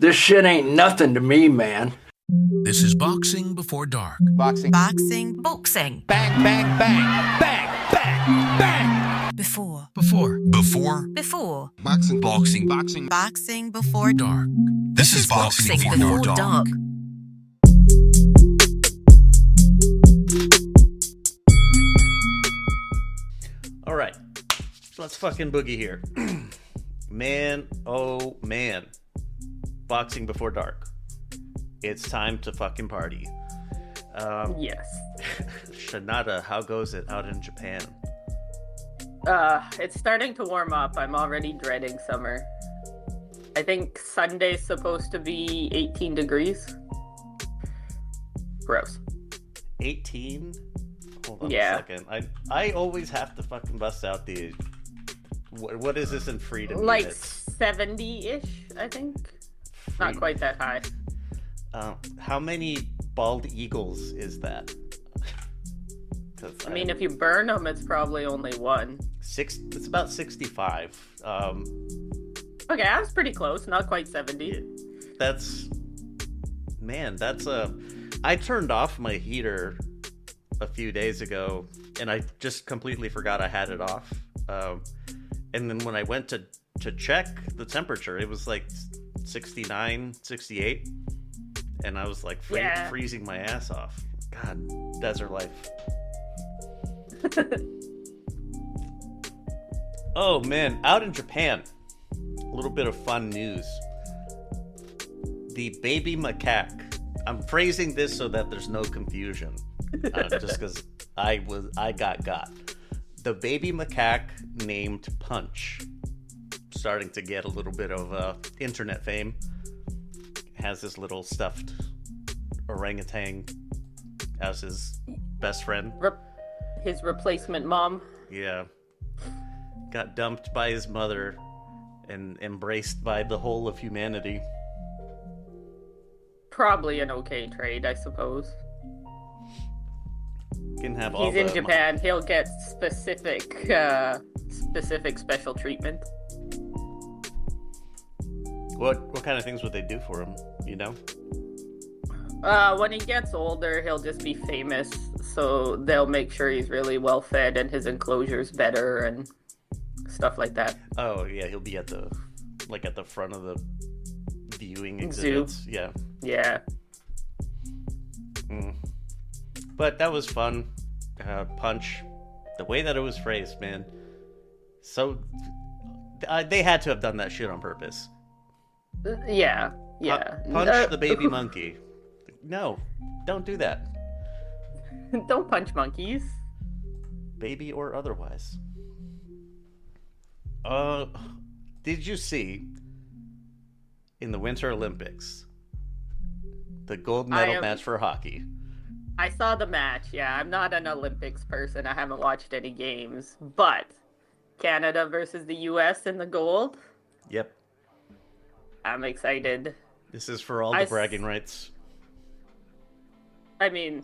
This shit ain't nothing to me, man. This is Boxing Before Dark. Boxing. Boxing. Bang, bang, bang. Bang, bang, bang. Before. Boxing. Boxing Before Dark. This is Boxing Before Dark. All right, let's fucking boogie here. Man, oh man. Boxing Before Dark. It's time to fucking party. Yes. Shanada, how goes it out in Japan? It's starting to warm up. I'm already dreading summer. I think Sunday's supposed to be 18 degrees. Gross. 18? Hold on Yeah. a second. I always have to fucking bust out the... What is this in freedom Like units? 70-ish, I think. Not quite that high. How many bald eagles is that? I mean, if you burn them, it's probably only one. It's about 65. Okay, I was pretty close. Not quite 70. I turned off my heater a few days ago, and I just completely forgot I had it off. And then when I went to check the temperature, it was like 69, 68. And I was like freezing my ass off. God, desert life. Oh man, out in Japan, a little bit of fun news. The baby macaque. I'm phrasing this so that there's no confusion, just because I got. The baby macaque named Punch, starting to get a little bit of internet fame. Has this little stuffed orangutan as his best friend. His replacement mom. Yeah. Got dumped by his mother and embraced by the whole of humanity. Probably an okay trade, I suppose. Can have all He's in Japan. He'll get specific special treatment. What kind of things would they do for him, you know? When he gets older, he'll just be famous, so they'll make sure he's really well fed and his enclosure's better and stuff like that. Oh yeah, he'll be at the front of the viewing exhibits. Zoo. Yeah. Yeah. But that was fun. Punch, the way that it was phrased, man. So they had to have done that shit on purpose. Yeah. Punch the baby monkey. No, don't do that. Don't punch monkeys. Baby or otherwise. Did you see in the Winter Olympics the gold medal match for hockey? I saw the match, yeah. I'm not an Olympics person. I haven't watched any games. But Canada versus the US in the gold. Yep. I'm excited. This is for all the bragging rights. I mean,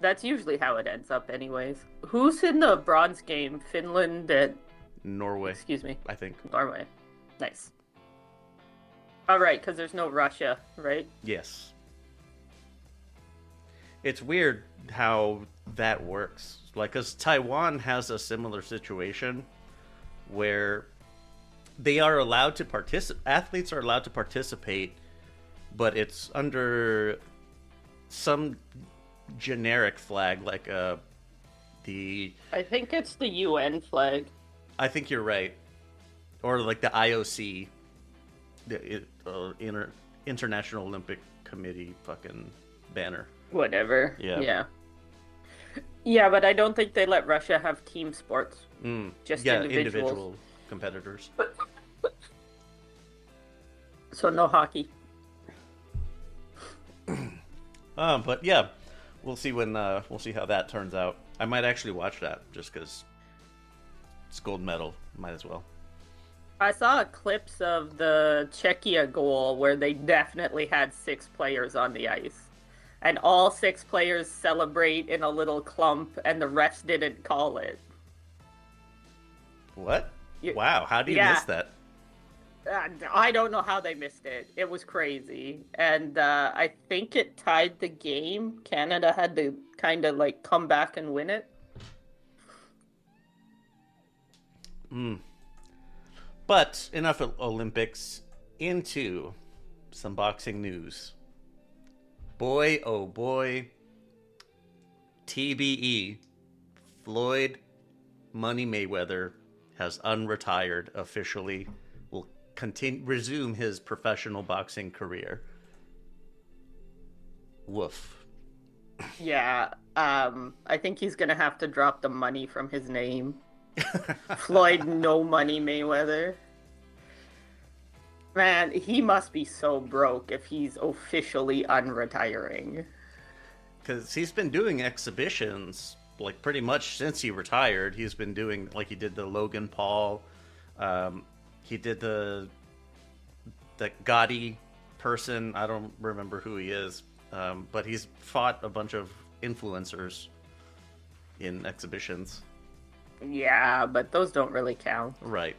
that's usually how it ends up anyways. Who's in the bronze game? Finland and... Norway. Excuse me. I think. Norway. Nice. All right, because there's no Russia, right? Yes. It's weird how that works. Like, because Taiwan has a similar situation where they are allowed to participate. Athletes are allowed to participate, but it's under some generic flag, like the. I think it's the UN flag. I think you're right, or like the IOC, the International Olympic Committee fucking banner. Whatever. Yeah. Yeah, but I don't think they let Russia have team sports. Just individual competitors. So no hockey. But yeah, we'll see how that turns out. I might actually watch that just because it's gold medal. Might as well. I saw clips of the Czechia goal where they definitely had 6 players on the ice. And all 6 players celebrate in a little clump, and the rest didn't call it. What? Wow, how do you miss that? I don't know how they missed it. It was crazy. And I think it tied the game. Canada had to kind of like come back and win it. But enough of Olympics, into some boxing news. Boy, oh boy, TBE, Floyd Money Mayweather has unretired officially. Will resume his professional boxing career. Woof. Yeah, I think he's gonna have to drop the money from his name. Floyd No Money Mayweather. Man, he must be so broke if he's officially unretiring. Because he's been doing exhibitions, like, pretty much since he retired. He's been doing, like, he did the Logan Paul, he did the Gotti person, I don't remember who he is, but he's fought a bunch of influencers in exhibitions. Yeah, but those don't really count. Right.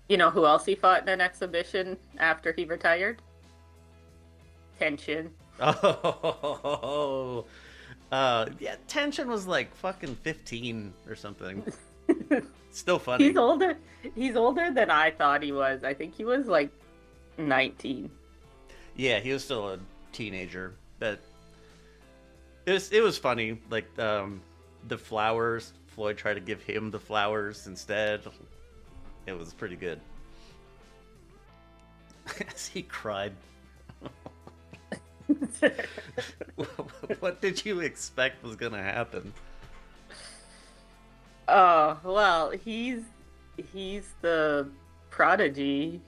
You know who else he fought in an exhibition after he retired? Tension. Oh, yeah, Tension was like fucking 15 or something. Still funny. He's older. He's older than I thought he was. I think he was like 19. Yeah, he was still a teenager, but it was funny. Like, the flowers, Floyd tried to give him the flowers instead. It was pretty good. As he cried. What did you expect was gonna happen? Oh, well, he's the prodigy.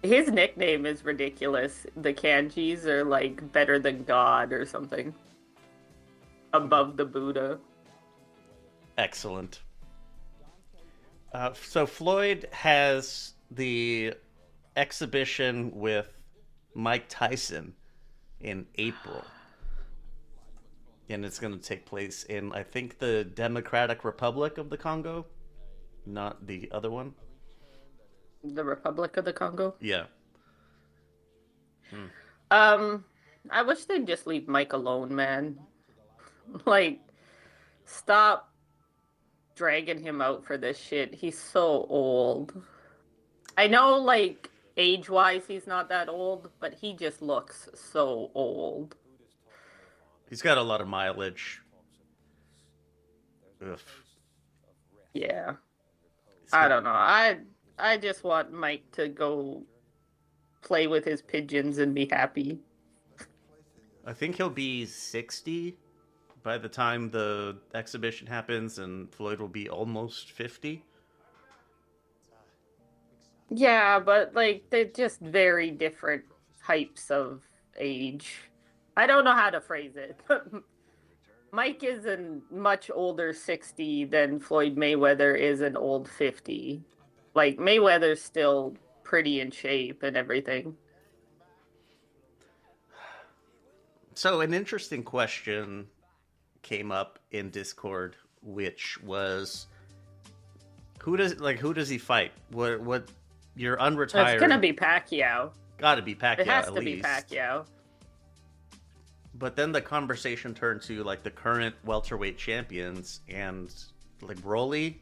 His nickname is ridiculous. The kanjis are like better than God or something. Above the Buddha. Excellent. So Floyd has the exhibition with Mike Tyson in April. And it's going to take place in, I think, the Democratic Republic of the Congo, not the other one. The Republic of the Congo? Yeah. I wish they'd just leave Mike alone, man. Like, stop dragging him out for this shit. He's so old. I know, like, age-wise he's not that old, but he just looks so old. He's got a lot of mileage. Ugh. Yeah. I don't know. I just want Mike to go play with his pigeons and be happy. I think he'll be 60 by the time the exhibition happens, and Floyd will be almost 50. Yeah, but, like, they're just very different types of age. I don't know how to phrase it. Mike is a much older 60 than Floyd Mayweather is an old 50. Like, Mayweather's still pretty in shape and everything. So an interesting question came up in Discord, which was, who does he fight? What you're unretired. It's gonna be Pacquiao. Gotta be Pacquiao. It has at to least. be Pacquiao. But then the conversation turned to, like, the current welterweight champions, and, like, Broly.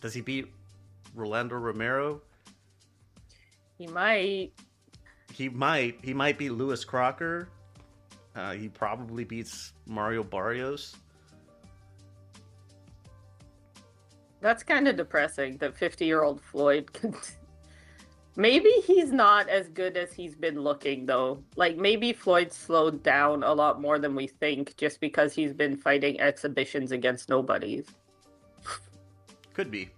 Does he beat Rolando Romero? He might. He might beat Lewis Crocker. He probably beats Mario Barrios. That's kind of depressing that 50-year-old Floyd could... Maybe he's not as good as he's been looking, though. Like, maybe Floyd slowed down a lot more than we think just because he's been fighting exhibitions against nobodies. Could be.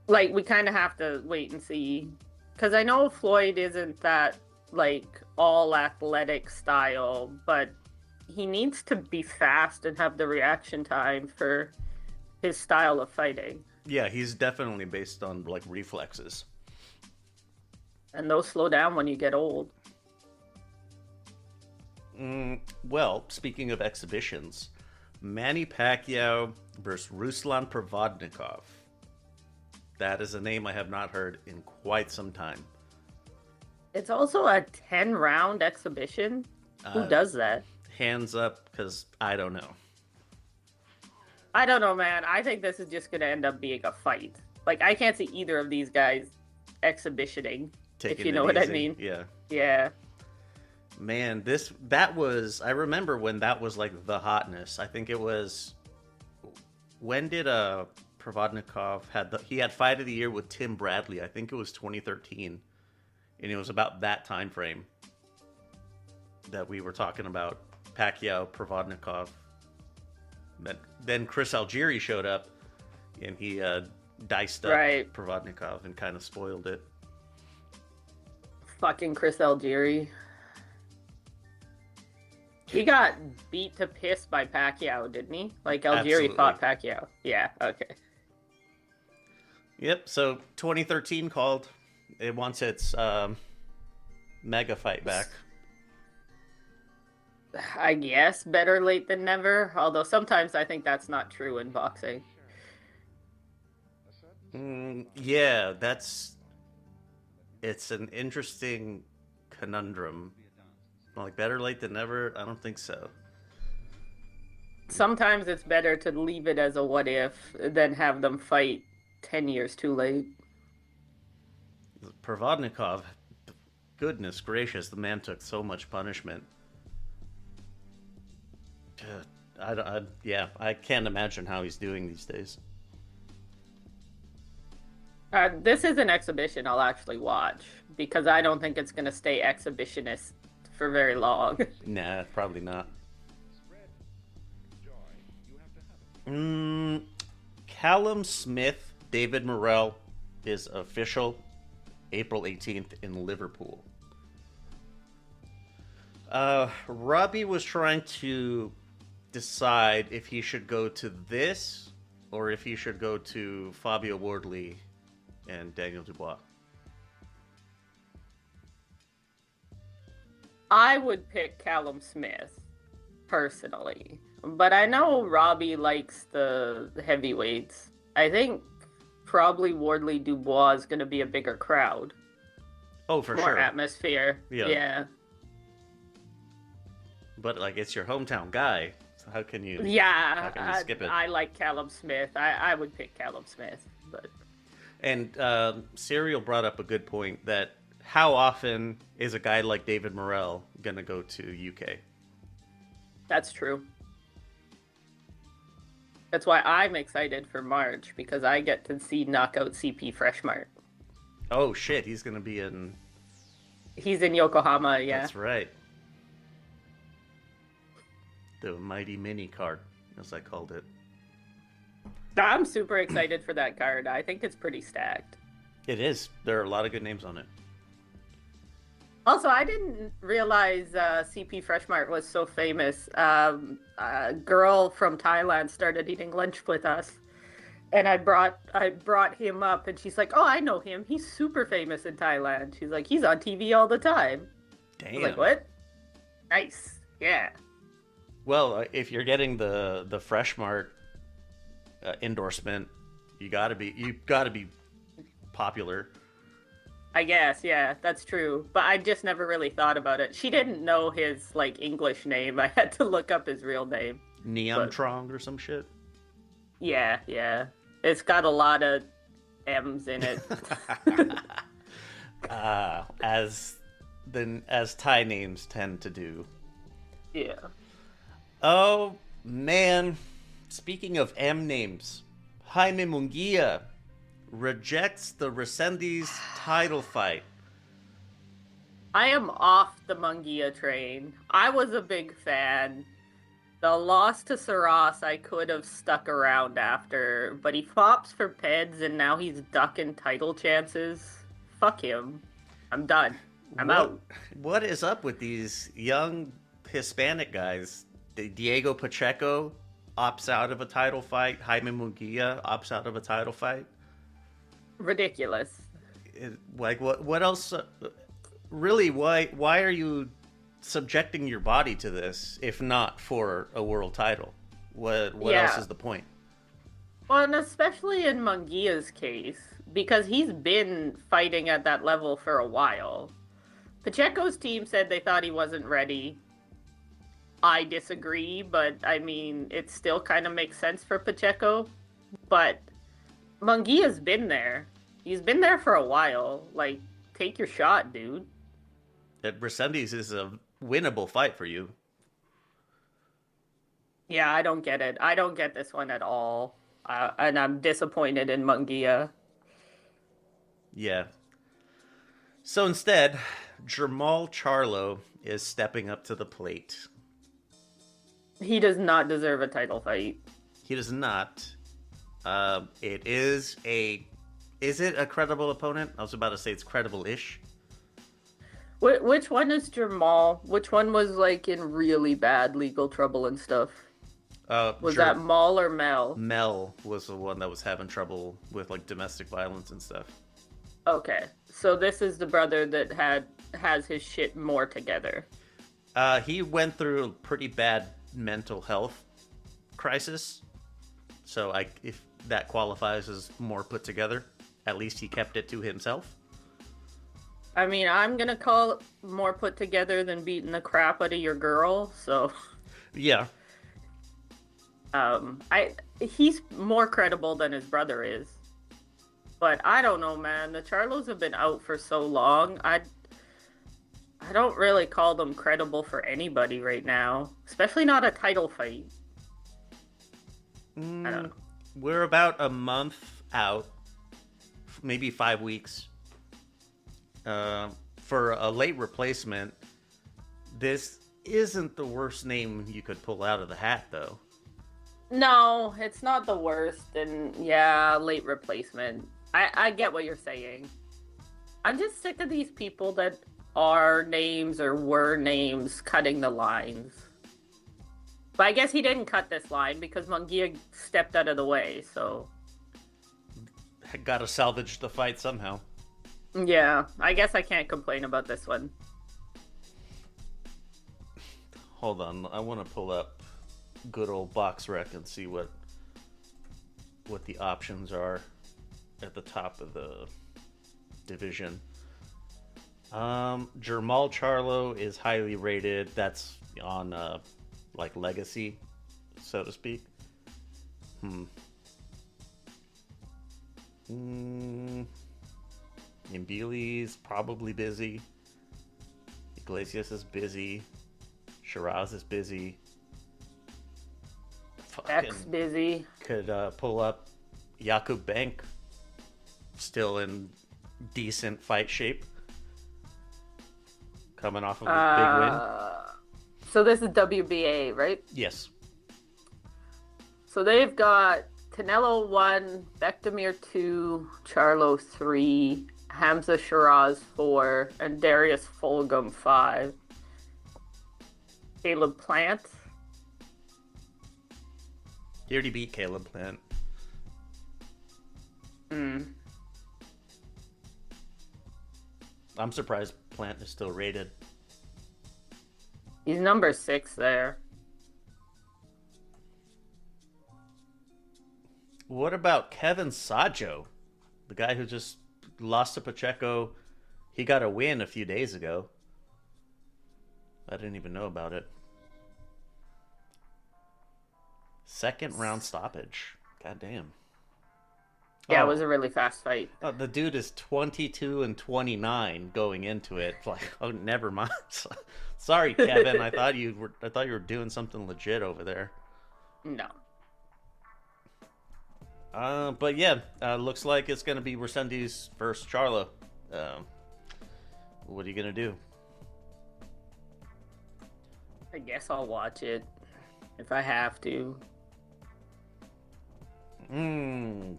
Like, we kind of have to wait and see. Because I know Floyd isn't that, like, all-athletic style, but he needs to be fast and have the reaction time for his style of fighting. Yeah, he's definitely based on, like, reflexes. And those slow down when you get old. Well, speaking of exhibitions, Manny Pacquiao versus Ruslan Provodnikov. That is a name I have not heard in quite some time. It's also a 10-round exhibition. Who does that? Hands up, because I don't know. I don't know, man. I think this is just going to end up being a fight. Like, I can't see either of these guys exhibitioning, if you know what I mean. Yeah. Yeah. Man, I remember when that was like the hotness. I think it was, when did Provodnikov he had Fight of the Year with Tim Bradley. I think it was 2013. And it was about that time frame that we were talking about Pacquiao, Provodnikov. Then Chris Algieri showed up, and he diced up Provodnikov and kind of spoiled it. Fucking Chris Algieri. He got beat to piss by Pacquiao, didn't he? Like, Algieri fought Pacquiao. Yeah, okay. Yep, so 2013 called. It wants its mega fight back. I guess better late than never. Although sometimes I think that's not true in boxing. Yeah, it's an interesting conundrum. Like, better late than never? I don't think so. Sometimes it's better to leave it as a what if than have them fight 10 years too late. Provodnikov, goodness gracious, the man took so much punishment. I can't imagine how he's doing these days. This is an exhibition I'll actually watch, because I don't think it's going to stay exhibitionist for very long. Nah, probably not. Callum Smith, David Morrell is official April 18th in Liverpool. Robbie was trying to decide if he should go to this or if he should go to Fabio Wardley and Daniel Dubois. I would pick Callum Smith, personally. But I know Robbie likes the heavyweights. I think probably Wardley Dubois is going to be a bigger crowd. Oh, for More sure. atmosphere. Yeah. But, like, it's your hometown guy. So how can you skip it? I like Callum Smith. I would pick Callum Smith. But And Serial brought up a good point that how often is a guy like David Morrell going to go to UK? That's true. That's why I'm excited for March, because I get to see knockout CP Freshmart. Oh, shit. He's going to be in... He's in Yokohama, yeah. That's right. The mighty mini card, as I called it. I'm super excited for that card. I think it's pretty stacked. It is. There are a lot of good names on it. Also, I didn't realize CP Freshmart was so famous. A girl from Thailand started eating lunch with us, and I brought him up, and she's like, "Oh, I know him. He's super famous in Thailand." She's like, "He's on TV all the time." Damn. I was like, "What? Nice, yeah." Well, if you're getting the Freshmart endorsement, you gotta be popular. I guess, yeah, that's true. But I just never really thought about it. She didn't know his, like, English name. I had to look up his real name. Neomtrong or some shit? Yeah. It's got a lot of M's in it. As Thai names tend to do. Yeah. Oh, man. Speaking of M names, Jaime Munguia rejects the Resendiz title fight. I am off the Munguia train. I was a big fan. The loss to Saras, I could have stuck around after, but he flops for Peds and now he's ducking title chances. Fuck him. I'm done. I'm out. What is up with these young Hispanic guys? Diego Pacheco opts out of a title fight. Jaime Munguia opts out of a title fight. Ridiculous. Like, what else? Really, why are you subjecting your body to this if not for a world title? What else is the point? Well, and especially in Munguia's case, because he's been fighting at that level for a while. Pacheco's team said they thought he wasn't ready. I disagree, but I mean, it still kind of makes sense for Pacheco. But Munguia's been there. He's been there for a while. Like, take your shot, dude. Resendiz is a winnable fight for you. Yeah, I don't get it. I don't get this one at all. And I'm disappointed in Munguia. Yeah. So instead, Jermall Charlo is stepping up to the plate. He does not deserve a title fight. He does not. It is a... Is it a credible opponent? I was about to say it's credible-ish. Which one is Jamal? Which one was, like, in really bad legal trouble and stuff? Was that Mal or Mel? Mel was the one that was having trouble with, like, domestic violence and stuff. Okay, so this is the brother that has his shit more together. He went through a pretty bad mental health crisis. So if that qualifies as more put together, at least he kept it to himself. I mean, I'm gonna call it more put together than beating the crap out of your girl, so... Yeah. He's more credible than his brother is. But I don't know, man. The Charlos have been out for so long. I don't really call them credible for anybody right now. Especially not a title fight. I don't know. We're about a month out. Maybe 5 weeks. For a late replacement, this isn't the worst name you could pull out of the hat, though. No, it's not the worst. And yeah, late replacement. I get what you're saying. I'm just sick of these people that are names or were names cutting the lines. But I guess he didn't cut this line because Munguia stepped out of the way, so... Gotta salvage the fight somehow. Yeah, I guess I can't complain about this one. Hold on, I want to pull up good old BoxRec and see what the options are at the top of the division. Jermall Charlo is highly rated. That's on like legacy, so to speak. Imbili's probably busy. Iglesias is busy. Shiraz is busy. X busy. Could pull up Jakub Bank. Still in decent fight shape. Coming off of a big win. So this is WBA, right? Yes. So they've got Canelo 1, Bektamir 2, Charlo 3, Hamza Shiraz 4, and Darius Fulgham 5. Caleb Plant. He already beat Caleb Plant. I'm surprised Plant is still rated. He's number 6 there. What about Kevin Sajo? The guy who just lost to Pacheco. He got a win a few days ago. I didn't even know about it. Second round stoppage. God damn. Yeah, it was a really fast fight. Oh, the dude is 22 and 29 going into it. Like, oh, never mind. Sorry, Kevin. I thought you were doing something legit over there. No. But yeah, looks like it's gonna be Resendiz versus Charlo. What are you gonna do? I guess I'll watch it if I have to.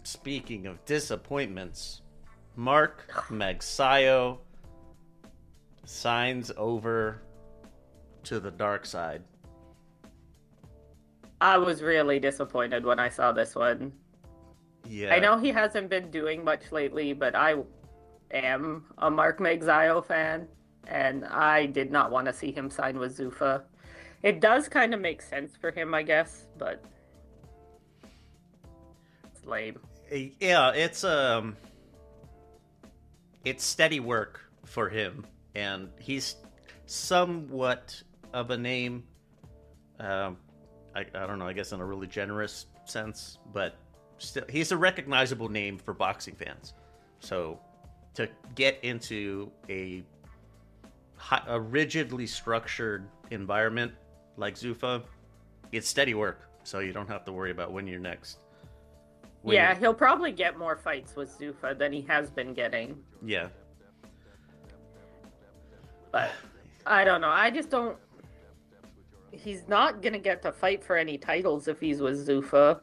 Speaking of disappointments, Mark Magsayo signs over to the dark side. I was really disappointed when I saw this one. Yeah. I know he hasn't been doing much lately, but I am a Mark Magsayo fan, and I did not want to see him sign with Zuffa. It does kind of make sense for him, I guess, but it's lame. Yeah, it's it's steady work for him, and he's somewhat of a name. I don't know, I guess in a really generous sense, but still, he's a recognizable name for boxing fans. So to get into a rigidly structured environment like Zuffa, it's steady work, so you don't have to worry about when you're next. Yeah, he'll probably get more fights with Zuffa than he has been getting. Yeah. But I don't know. I just don't... He's not going to get to fight for any titles if he's with Zuffa.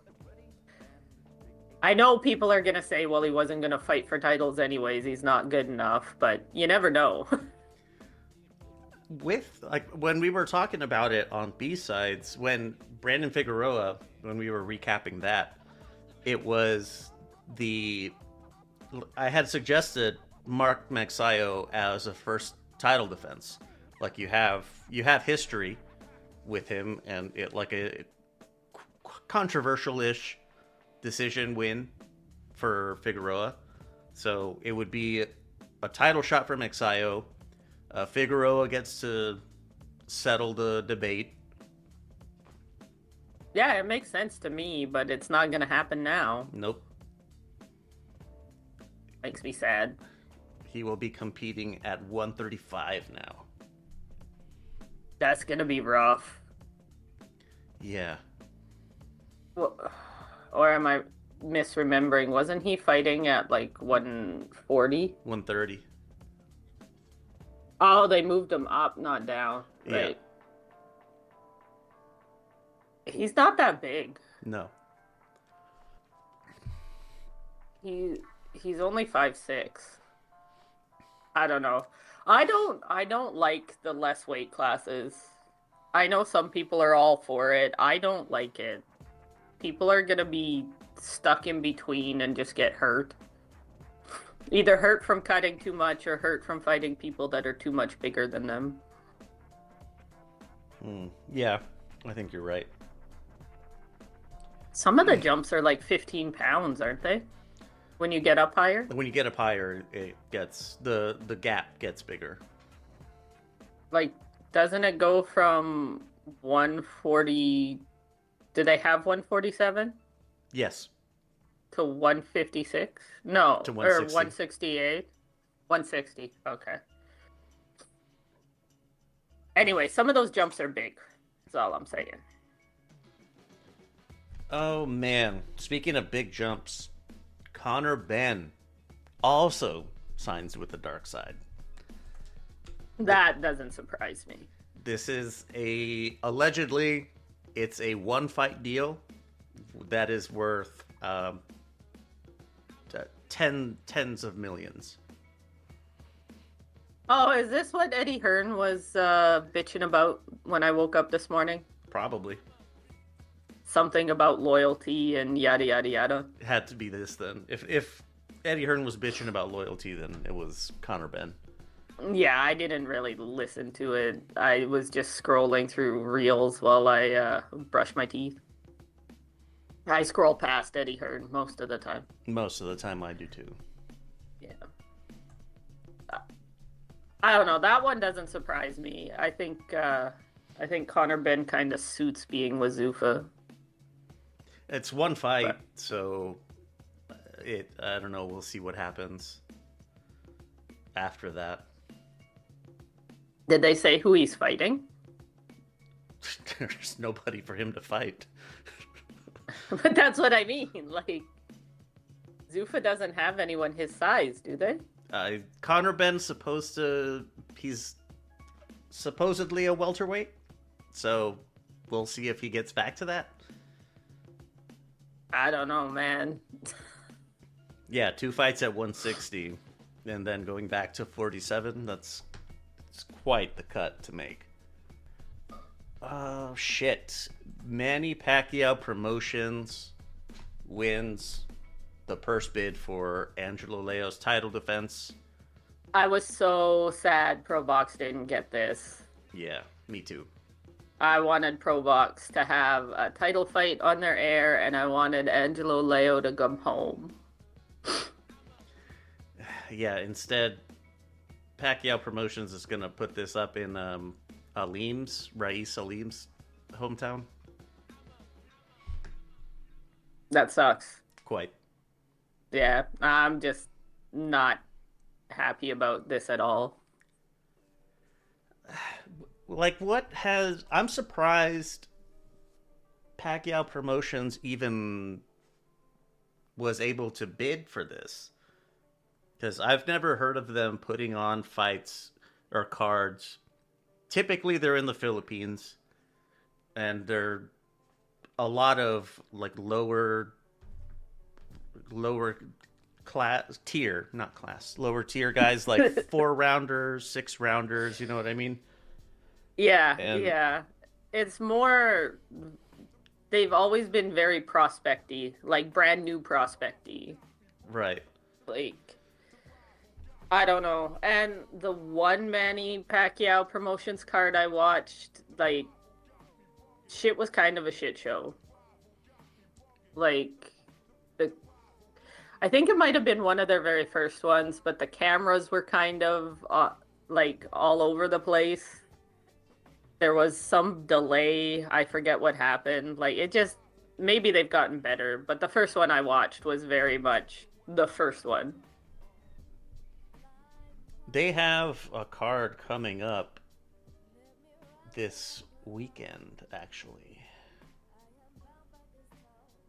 I know people are going to say, well, he wasn't going to fight for titles anyways. He's not good enough, but you never know. With, like, when we were talking about it on B-Sides, when Brandon Figueroa, when we were recapping that, it was I had suggested Mark Magsayo as a first title defense. Like, you have history with him, and it like a controversial-ish decision win for Figueroa. So it would be a title shot for Magsayo. Figueroa gets to settle the debate. Yeah, it makes sense to me, but it's not going to happen now. Nope. Makes me sad. He will be competing at 135 now. That's going to be rough. Yeah. Well, or am I misremembering? Wasn't he fighting at like 140? 130. Oh, they moved him up, not down. Right. Yeah. He's not that big. No. He's only 5'6". I don't know. I don't like the less weight classes. I know some people are all for it. I don't like it. People are gonna be stuck in between and just get hurt. Either hurt from cutting too much or hurt from fighting people that are too much bigger than them. Yeah, I think you're right. Some of the jumps are like 15 pounds, aren't they? When you get up higher? When you get up higher, it gets the gap gets bigger. Like, doesn't it go from 140? Do they have 147? Yes. To 156? No. To 160. Or 168? 160. Okay. Anyway, some of those jumps are big. That's all I'm saying. Oh, man. Speaking of big jumps, Conor Benn also signs with the dark side. That doesn't surprise me. This is allegedly, it's a one-fight deal that is worth tens of millions. Oh, is this what Eddie Hearn was bitching about when I woke up this morning? Probably. Something about loyalty and yada yada yada. It had to be this then. If Eddie Hearn was bitching about loyalty, then it was Conor Benn. Yeah, I didn't really listen to it. I was just scrolling through reels while I brushed my teeth. I scroll past Eddie Hearn most of the time. Most of the time I do too. Yeah. I don't know. That one doesn't surprise me. I think Conor Benn kind of suits being with Zuffa. It's one fight, so I don't know. We'll see what happens after that. Did they say who he's fighting? There's nobody for him to fight. But that's what I mean. Like, Zuffa doesn't have anyone his size, do they? Conor Benn's he's supposedly a welterweight, so we'll see if he gets back to that. I don't know, man. Yeah, 2 fights at 160, and then going back to 47. It's quite the cut to make. Oh shit! Manny Pacquiao Promotions wins the purse bid for Angelo Leo's title defense. I was so sad Pro Box didn't get this. Yeah, me too. I wanted Pro Box to have a title fight on their air, and I wanted Angelo Leo to come home. Yeah, instead, Pacquiao Promotions is going to put this up in Rais Alim's hometown. That sucks. Quite. Yeah, I'm just not happy about this at all. Like, I'm surprised Pacquiao Promotions even was able to bid for this. Because I've never heard of them putting on fights or cards. Typically, they're in the Philippines. And they're a lot of, like, lower class, tier, not class, lower tier guys, like 4-rounders, 6-rounders, you know what I mean? Yeah, And- yeah. It's more, they've always been very prospecty, like brand new prospecty. Right. Like, I don't know. And the one Manny Pacquiao Promotions card I watched, like, shit was kind of a shit show. Like, I think it might have been one of their very first ones, but the cameras were kind of, like, all over the place. There was some delay. I forget what happened. Like, it just, maybe they've gotten better, but the first one I watched was very much the first one. They have a card coming up this weekend, actually.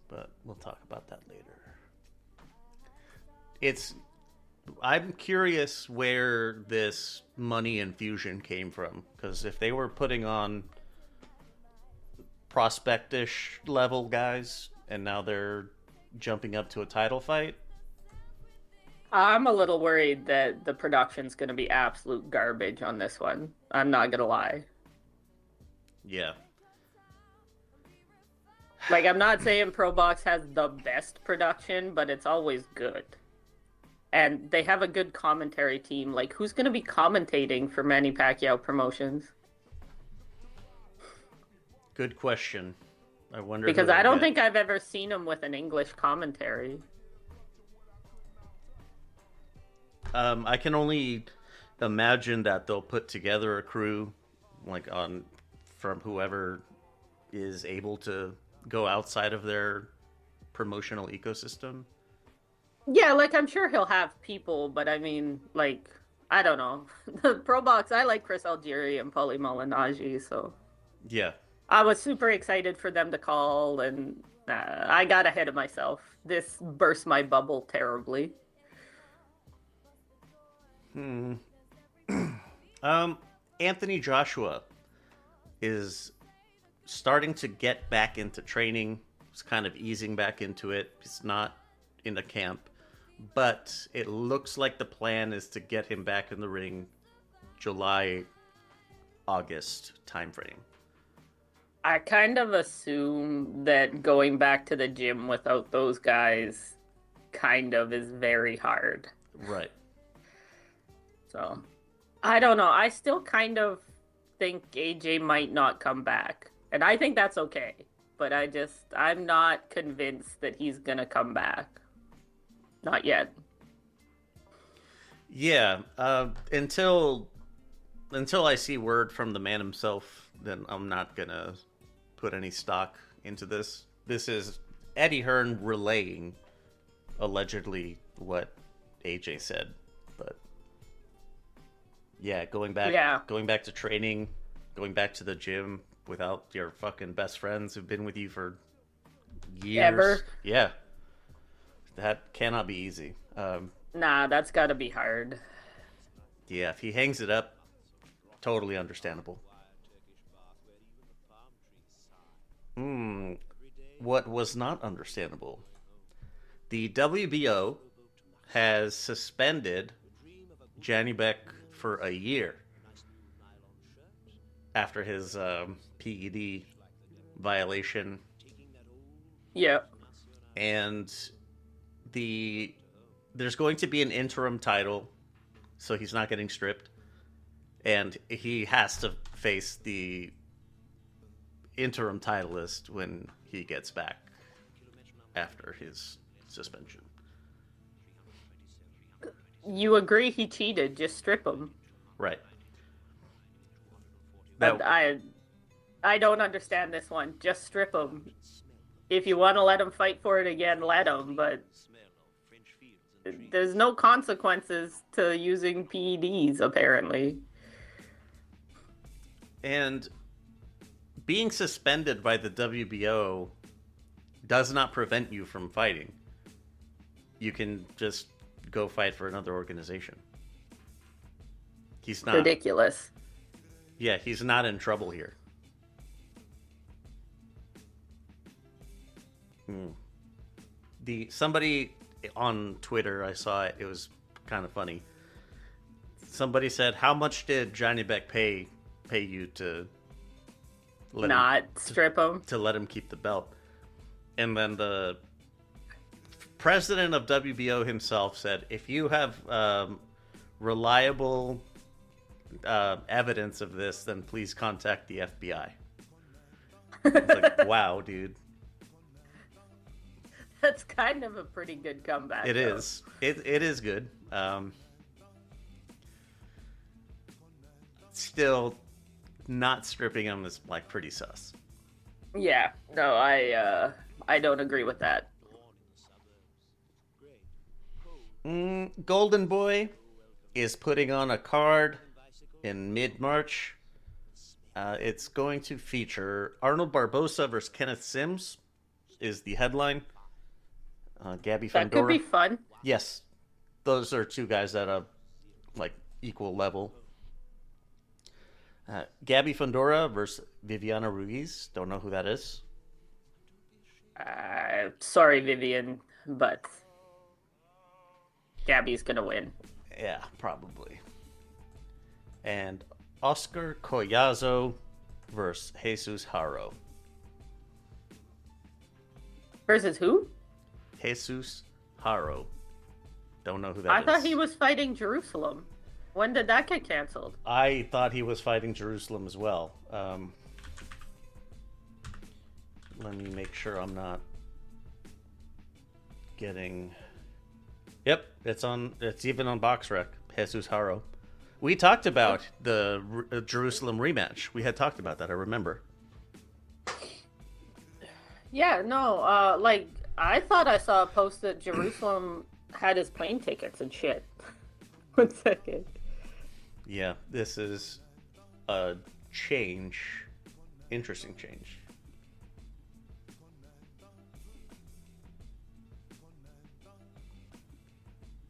But we'll talk about that later. I'm curious where this money infusion came from. Because if they were putting on prospectish level guys, and now they're jumping up to a title fight, I'm a little worried that the production's going to be absolute garbage on this one. I'm not going to lie. yeah. Like, I'm not saying Pro Box has the best production, but it's always good. And they have a good commentary team. Like, who's going to be commentating for Manny Pacquiao Promotions? Good question. I wonder Because who I they'll don't get. think I've ever seen him with an English commentary. I can only imagine that they'll put together a crew, from whoever is able to go outside of their promotional ecosystem. Yeah, like, I'm sure he'll have people, but I mean, like, I don't know. The Pro Box, I like Chris Algieri and Paulie Malignaggi, so Yeah. I was super excited for them to call, and I got ahead of myself. This burst my bubble terribly. Anthony Joshua is starting to get back into training. He's kind of easing back into it. He's not in a camp, but it looks like the plan is to get him back in the ring July, August timeframe. I kind of assume that going back to the gym without those guys kind of is very hard. Right. So, I don't know. I still kind of think AJ might not come back. And I think that's okay. But I'm not convinced that he's going to come back. Not yet. Yeah. Until I see word from the man himself, then I'm not going to put any stock into this. This is Eddie Hearn relaying allegedly what AJ said. But yeah, going back to training, going back to the gym without your fucking best friends who've been with you for years. Ever? Yeah. That cannot be easy. Nah, that's got to be hard. Yeah, if he hangs it up, totally understandable. What was not understandable? The WBO has suspended Janibek for a year after his PED violation. Yep. And there's going to be an interim title, so he's not getting stripped. And he has to face the interim titleist when he gets back after his suspension. you agree he cheated, just strip him. Right. But I don't understand this one. Just strip him. If you want to let him fight for it again, let him, but there's no consequences to using PEDs, apparently. And being suspended by the WBO does not prevent you from fighting. You can just go fight for another organization. He's not ridiculous. Yeah, he's not in trouble here. Somebody on Twitter, I saw it. It was kind of funny. Somebody said, "How much did Johnny Beck pay you to strip him to let him keep the belt?" And then the president of WBO himself said, "If you have reliable evidence of this, then please contact the FBI." It's like, wow, dude. That's kind of a pretty good comeback. It is. It is good. Still, not stripping him is like pretty sus. Yeah. No, I don't agree with that. Golden Boy is putting on a card in mid-March. It's going to feature Arnold Barbosa versus Kenneth Sims is the headline. Gabby Fundora. That could be fun. Yes. Those are two guys that are like equal level. Gabby Fundora versus Viviana Ruiz. Don't know who that is. Sorry, Vivian, but Gabby's gonna win. Yeah, probably. And Oscar Collazo versus Jesus Haro. Versus who? Jesus Haro. Don't know who that I is. thought he was fighting Jerusalem. When did that get canceled? I thought he was fighting Jerusalem as well. Let me make sure I'm not getting... Yep, it's even on BoxRec. Jesus Haro. We talked about the Jerusalem rematch. We had talked about that, I remember. Yeah, no, I thought I saw a post that Jerusalem had his plane tickets and shit. 1 second. Yeah, this is a change. Interesting change.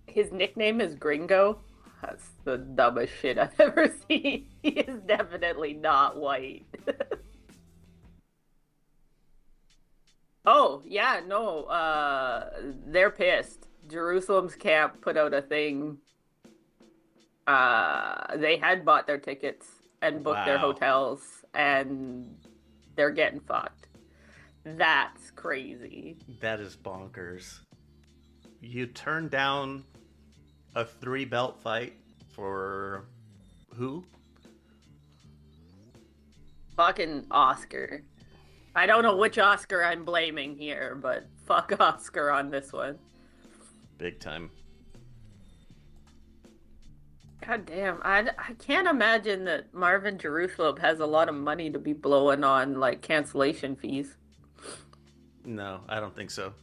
His nickname is Gringo. That's the dumbest shit I've ever seen. He is definitely not white. Oh, yeah, no, they're pissed. Jerusalem's camp put out a thing. They had bought their tickets and booked their hotels, and they're getting fucked. That's crazy. That is bonkers. You turned down a 3-belt fight for who? Fucking Oscar. I don't know which Oscar I'm blaming here, but fuck Oscar on this one. Big time. God damn, I can't imagine that Marvin Jerusalem has a lot of money to be blowing on, like, cancellation fees. No, I don't think so.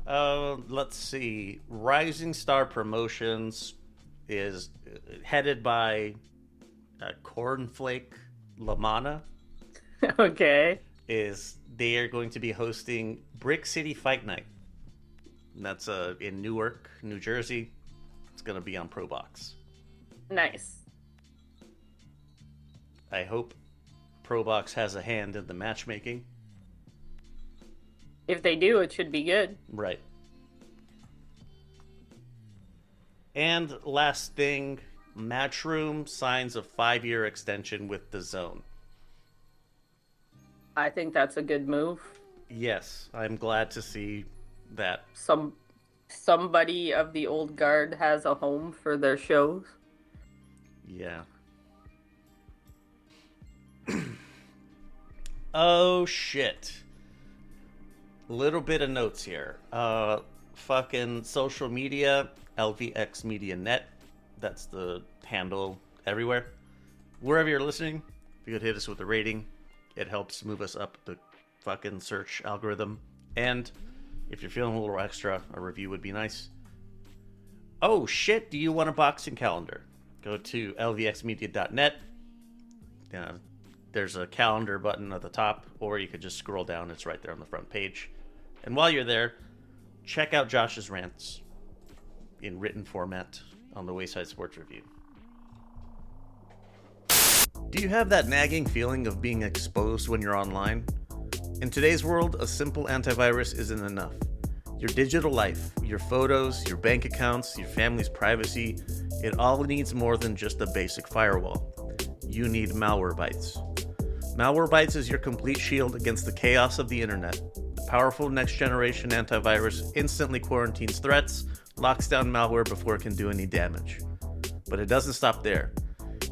Let's see. Rising Star Promotions is headed by Cornflake Lamana. Okay. They are going to be hosting Brick City Fight Night. And that's in Newark, New Jersey. It's going to be on ProBox. Nice. I hope ProBox has a hand in the matchmaking. If they do, it should be good. Right. And last thing, Matchroom signs a 5-year extension with DAZN. I think that's a good move. Yes, I'm glad to see that. Somebody of the old guard has a home for their shows. Yeah. Oh, shit. Little bit of notes here. Fucking social media, LVX Media Net. That's the handle everywhere. Wherever you're listening, if you could hit us with a rating, it helps move us up the fucking search algorithm. And if you're feeling a little extra, a review would be nice. Oh shit, do you want a boxing calendar? Go to lvxmedia.net. There's a calendar button at the top, or you could just scroll down. It's right there on the front page. And while you're there, check out Josh's rants in written format on the Wayside Sports Review. Do you have that nagging feeling of being exposed when you're online? In today's world, a simple antivirus isn't enough. Your digital life, your photos, your bank accounts, your family's privacy, it all needs more than just a basic firewall. You need Malwarebytes. Malwarebytes is your complete shield against the chaos of the internet. The powerful next-generation antivirus instantly quarantines threats, locks down malware before it can do any damage. But it doesn't stop there.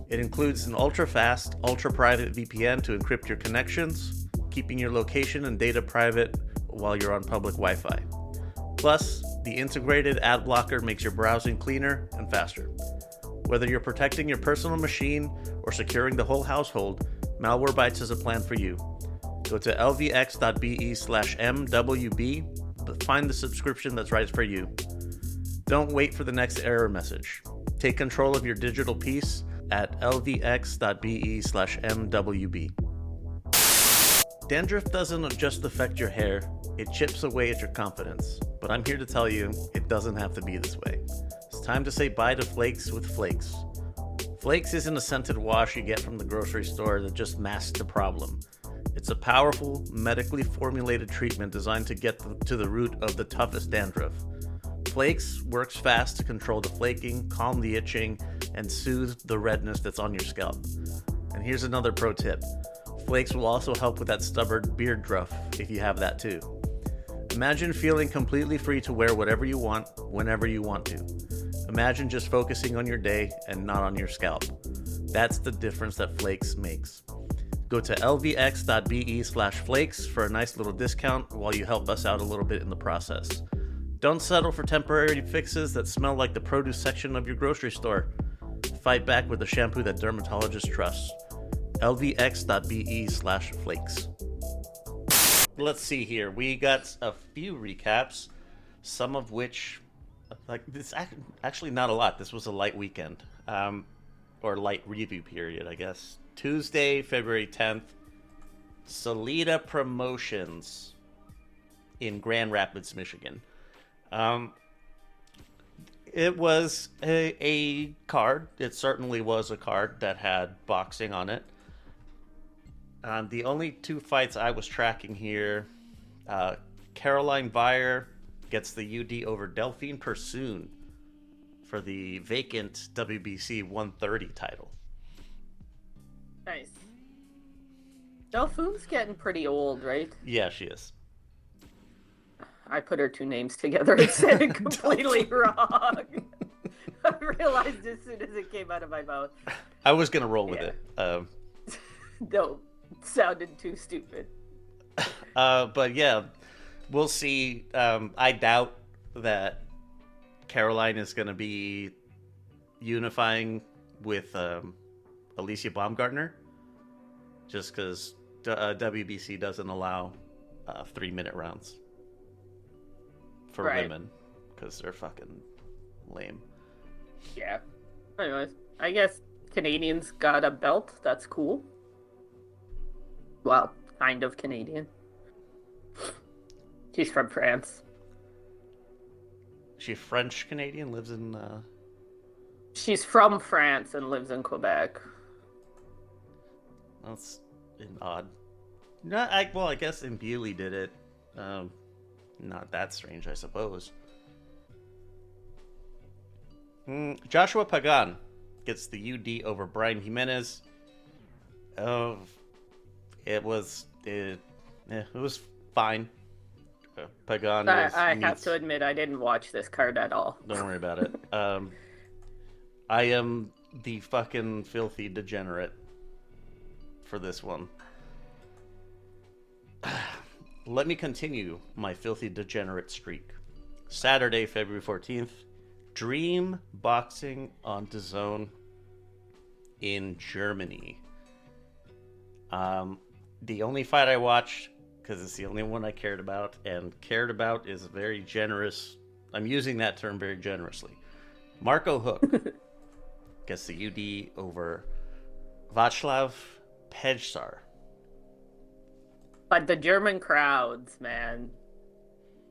It includes an ultra-fast, ultra-private VPN to encrypt your connections, keeping your location and data private while you're on public Wi-Fi. Plus, the integrated ad blocker makes your browsing cleaner and faster. Whether you're protecting your personal machine or securing the whole household, Malwarebytes is a plan for you. Go to lvx.be/mwb, find the subscription that's right for you. Don't wait for the next error message. Take control of your digital peace at lvx.be/mwb. Dandruff doesn't just affect your hair, it chips away at your confidence. But I'm here to tell you, it doesn't have to be this way. It's time to say bye to flakes with Flakes. Flakes isn't a scented wash you get from the grocery store that just masks the problem. It's a powerful, medically formulated treatment designed to get to the root of the toughest dandruff. Flakes works fast to control the flaking, calm the itching, and soothe the redness that's on your scalp. And here's another pro tip. Flakes will also help with that stubborn beard druff if you have that too. Imagine feeling completely free to wear whatever you want, whenever you want to. Imagine just focusing on your day and not on your scalp. That's the difference that Flakes makes. Go to lvx.be/flakes for a nice little discount while you help us out a little bit in the process. Don't settle for temporary fixes that smell like the produce section of your grocery store. Fight back with the shampoo that dermatologists trust. lvx.be/flakes. Let's see here. We got a few recaps, some of which, like, this actually not a lot. This was a light weekend, or light review period, I guess. Tuesday, February 10th, Salida Promotions in Grand Rapids, Michigan. It was a card. It certainly was a card that had boxing on it. The only two fights I was tracking here, Caroline Vire gets the UD over Delphine Persoon for the vacant WBC 130 title. Nice. Delphine's getting pretty old, right? Yeah, she is. I put her two names together and said it completely wrong. I realized as soon as it came out of my mouth. I was going to roll with it. No, it sounded too stupid. But yeah, we'll see. I doubt that Caroline is going to be unifying with Alicia Baumgartner, just because WBC doesn't allow 3-minute rounds for women, because they're fucking lame. Yeah. Anyways, I guess Canadians got a belt. That's cool. Well, kind of Canadian. She's from France. She French Canadian, lives in She's from France and lives in Quebec. That's odd. No, I guess Mbili did it. Not that strange, I suppose. Joshua Pagan gets the UD over Brian Jimenez. It was fine. Pagan. I have to admit, I didn't watch this card at all. Don't worry about it. I am the fucking filthy degenerate for this one. let me continue my filthy degenerate streak. Saturday, February 14th, Dream Boxing on DAZN in Germany. The only fight I watched, because it's the only one I cared about, and cared about is very generous. I'm using that term very generously. Marco Huck gets the UD over Václav Pejsar. But the German crowds, man.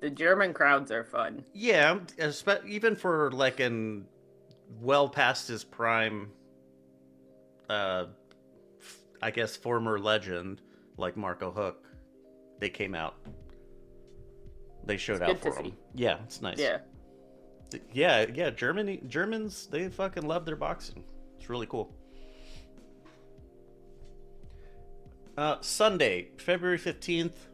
The German crowds are fun. Yeah, even for like an well past his prime, I guess former legend like Marco Huck, they came out. They showed out for him. Yeah, it's nice. Yeah. Yeah. Germans, they fucking love their boxing. It's really cool. Sunday, February 15th,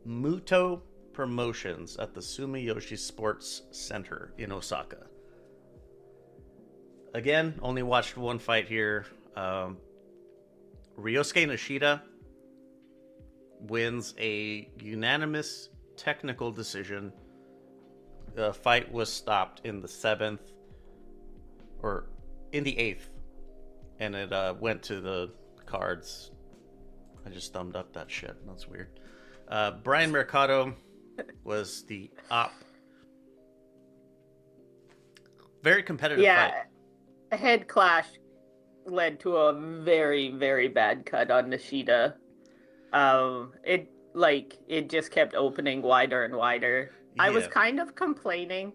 Muto Promotions at the Sumiyoshi Sports Center in Osaka. Again, only watched one fight here. Ryosuke Nishida wins a unanimous technical decision. The fight was stopped in the 7th, or in the 8th, and it went to the cards. I just thumbed up that shit. That's weird. Brian Mercado was the op. Very competitive fight. A head clash led to a very, very bad cut on Nishida. It just kept opening wider and wider. Yeah. I was kind of complaining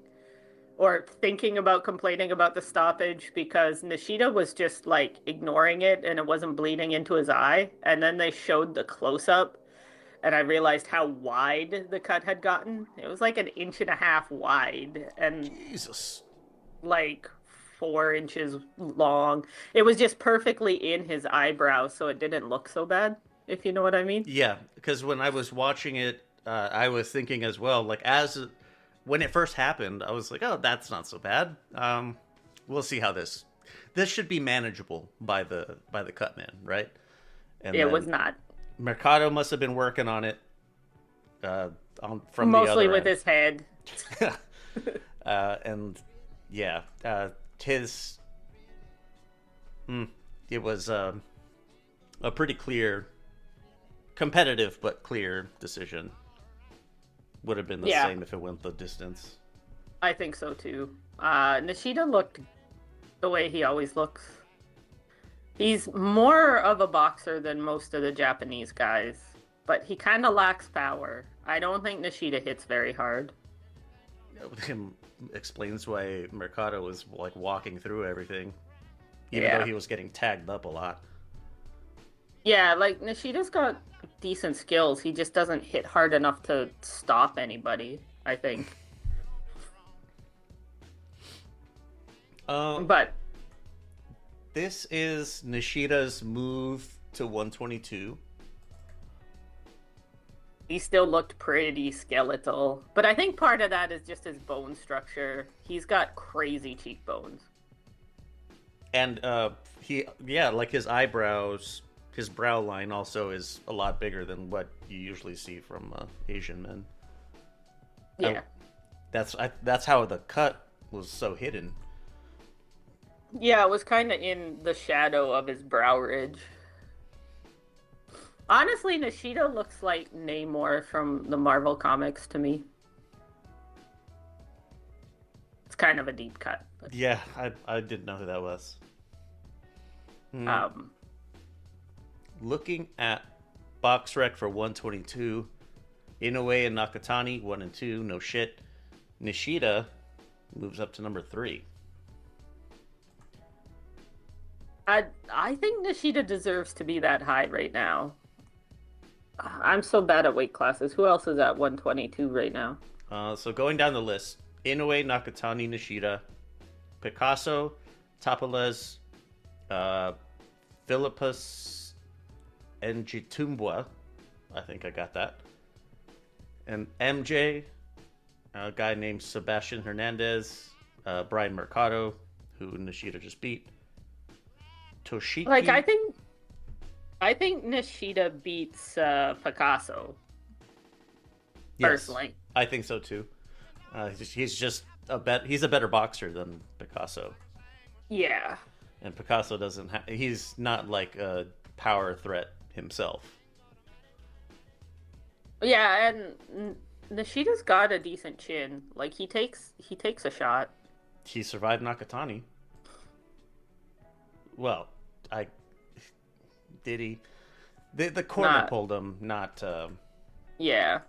or thinking about complaining about the stoppage because Nishida was just like ignoring it and it wasn't bleeding into his eye. And then they showed the close up and I realized how wide the cut had gotten. It was like 1.5 inches wide and Jesus, like 4 inches long. It was just perfectly in his eyebrow, so it didn't look so bad, if you know what I mean. Yeah, because when I was watching it, I was thinking as well, like when it first happened, I was like, oh, that's not so bad. We'll see how this should be manageable by the cut man, right? And it was not. Mercado must have been working on it from mostly the other with end. his head. And yeah, it was a pretty clear, competitive but clear decision. Would have been the same if it went the distance. I think so too. Nishida looked the way he always looks. He's more of a boxer than most of the Japanese guys, but he kind of lacks power. I don't think Nishida hits very hard. Him explains why Mercado was like walking through everything, even though he was getting tagged up a lot. Yeah, like Nishida's got decent skills. He just doesn't hit hard enough to stop anybody, I think. But this is Nishida's move to 122. He still looked pretty skeletal, but I think part of that is just his bone structure. He's got crazy cheekbones. And like his eyebrows, his brow line also is a lot bigger than what you usually see from Asian men. Yeah. That's how the cut was so hidden. Yeah, it was kind of in the shadow of his brow ridge. Honestly, Nishida looks like Namor from the Marvel comics to me. It's kind of a deep cut. But... Yeah, I didn't know who that was. Looking at BoxRec for 122, Inoue and Nakatani 1 and 2, no shit. Nishida moves up to number 3. I think Nishida deserves to be that high right now. I'm so bad at weight classes. Who else is at 122 right now? So going down the list, Inoue, Nakatani, Nishida, Picasso, Tapales, Philippus Njitumbwa, I think I got that, and MJ, a guy named Sebastian Hernandez, Brian Mercado, who Nishida just beat, Toshiki. Like I think Nishida beats Picasso. Yes, personally. I think so too. He's just he's a better boxer than Picasso. Yeah. And Picasso doesn't he's not like a power threat himself. Yeah, and Nishida's got a decent chin. Like he takes a shot. He survived Nakatani. Well, did he? The corner pulled him, not Yeah.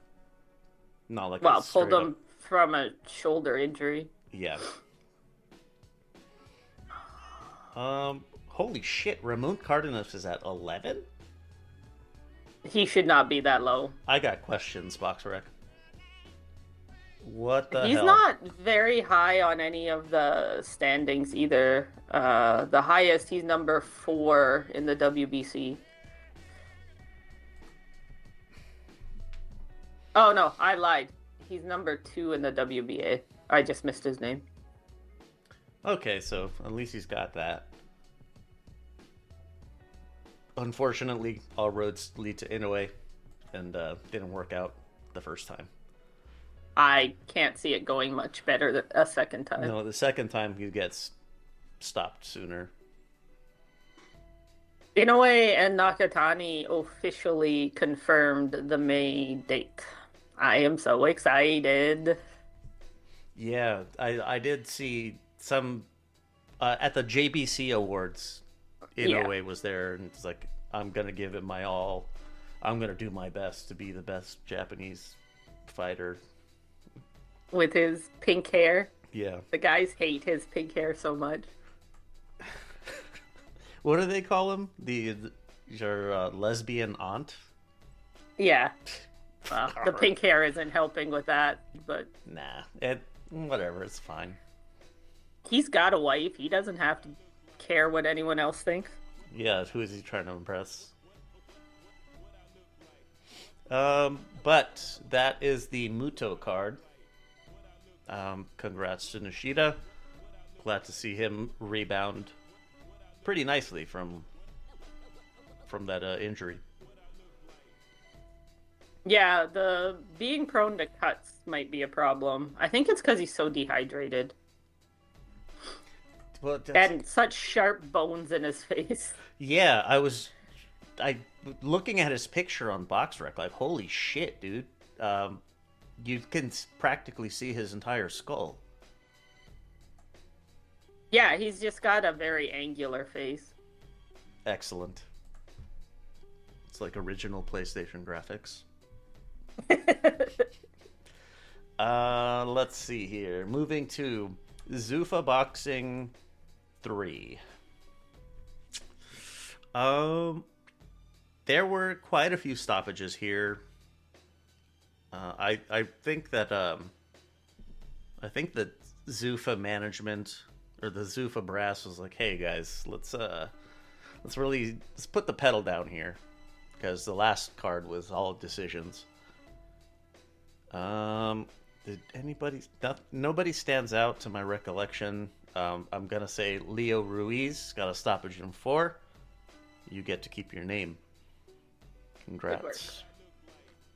not like Well, pulled him from a shoulder injury. Yeah. Holy shit! Ramon Cardenas is at 11. He should not be that low. I got questions, BoxRec. What the hell? He's not very high on any of the standings either. The highest, he's number 4 in the WBC. Oh no, I lied. He's number 2 in the WBA. I just missed his name. Okay, so at least he's got that. Unfortunately, all roads lead to Inoue, and didn't work out the first time. I can't see it going much better a second time. No, the second time he gets stopped sooner. Inoue and Nakatani officially confirmed the May date. I am so excited. Yeah, I did see some at the JBC Awards. Inoue was there, and it's like, I'm gonna give it my all. I'm gonna do my best to be the best Japanese fighter. With his pink hair. Yeah. The guys hate his pink hair so much. What do they call him? Your lesbian aunt? Yeah. Well, the pink hair isn't helping with that, but... Nah. Whatever, it's fine. He's got a wife. He doesn't have to care what anyone else thinks. Yeah, who is he trying to impress? But that is the Muto card. Congrats to Nishida. Glad to see him rebound pretty nicely from that injury. Yeah, the being prone to cuts might be a problem. I think it's because he's so dehydrated. Well, and such sharp bones in his face. Yeah, I looking at his picture on BoxRec, like, holy shit, dude. You can practically see his entire skull. Yeah, he's just got a very angular face. Excellent. It's like original PlayStation graphics. Let's see here. Moving to Zuffa Boxing 3. There were quite a few stoppages here. I think that Zuffa management or the Zuffa brass was like, hey guys, let's put the pedal down here, because the last card was all decisions. Did nobody stands out to my recollection. I'm gonna say Leo Ruiz got a stoppage in 4. You get to keep your name. Congrats.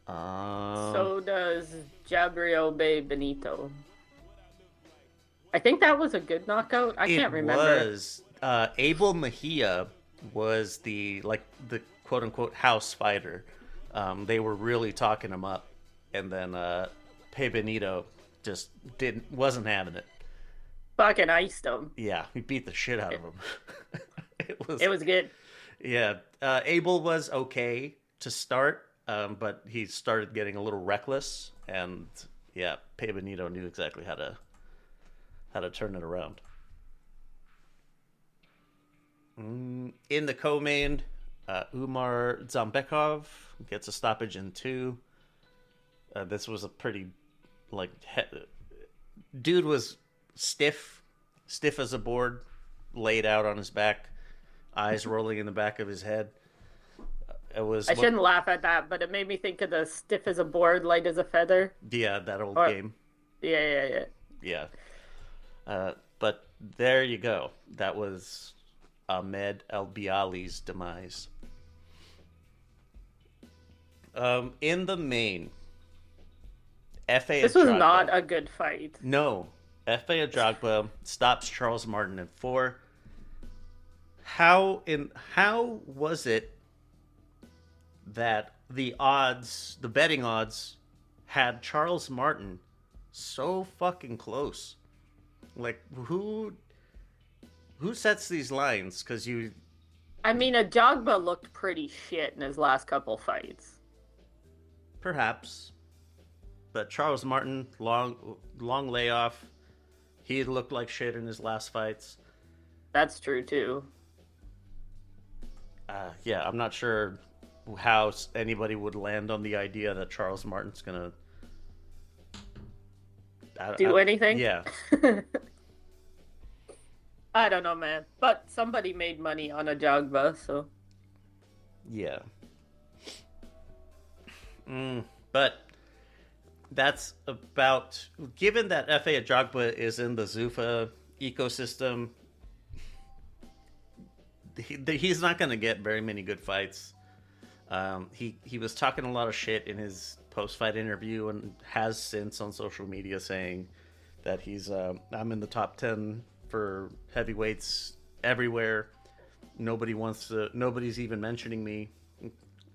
So does Jabriel Bay Benito. I think that was a good knockout. I can't remember. It was. Abel Mejia was the quote unquote house fighter. They were really talking him up, and then Pay Benito just wasn't having it. Fucking iced him. Yeah, he beat the shit out of him. It was good. Yeah, Abel was okay to start, but he started getting a little reckless, and yeah, Pay Benito knew exactly how to turn it around. In the co-main, Umar Zambekov gets a stoppage in 2. This was a pretty, dude was stiff as a board, laid out on his back, eyes rolling in the back of his head. I shouldn't laugh at that, but it made me think of the stiff as a board, light as a feather. Yeah, that old game. Yeah. But there you go. That was Ahmed El-Biali's demise. In the main, F.A. This was Ajagba. not a good fight. No. F.A. Ajagba stops Charles Martin in 4. How was it that the betting odds, had Charles Martin so fucking close? Like, who sets these lines? Because I mean, Ajagba looked pretty shit in his last couple fights. Perhaps. But Charles Martin, long layoff. He had looked like shit in his last fights. That's true, too. Yeah, I'm not sure how anybody would land on the idea that Charles Martin's gonna do anything? Yeah. I don't know, man. But somebody made money on Ajagba, so... Yeah. But that's about... Given that F.A. Ajagba is in the Zuffa ecosystem, he's not going to get very many good fights. He was talking a lot of shit in his post-fight interview and has since on social media saying that he's I'm in the top 10 for heavyweights everywhere. Nobody's even mentioning me.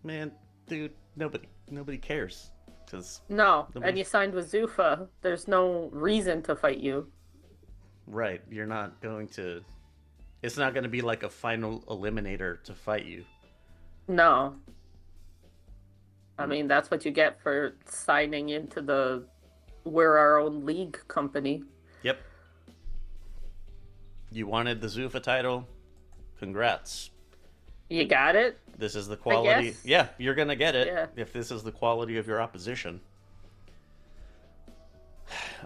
Man, dude, nobody cares. No, and you signed with Zuffa. There's no reason to fight you. Right, you're not going to... It's not going to be like a final eliminator to fight you. No. I mean, that's what you get for signing into we're our own league company. Yep. You wanted the Zuffa title? Congrats. You got it? This is the quality. Yeah, you're going to get it if this is the quality of your opposition.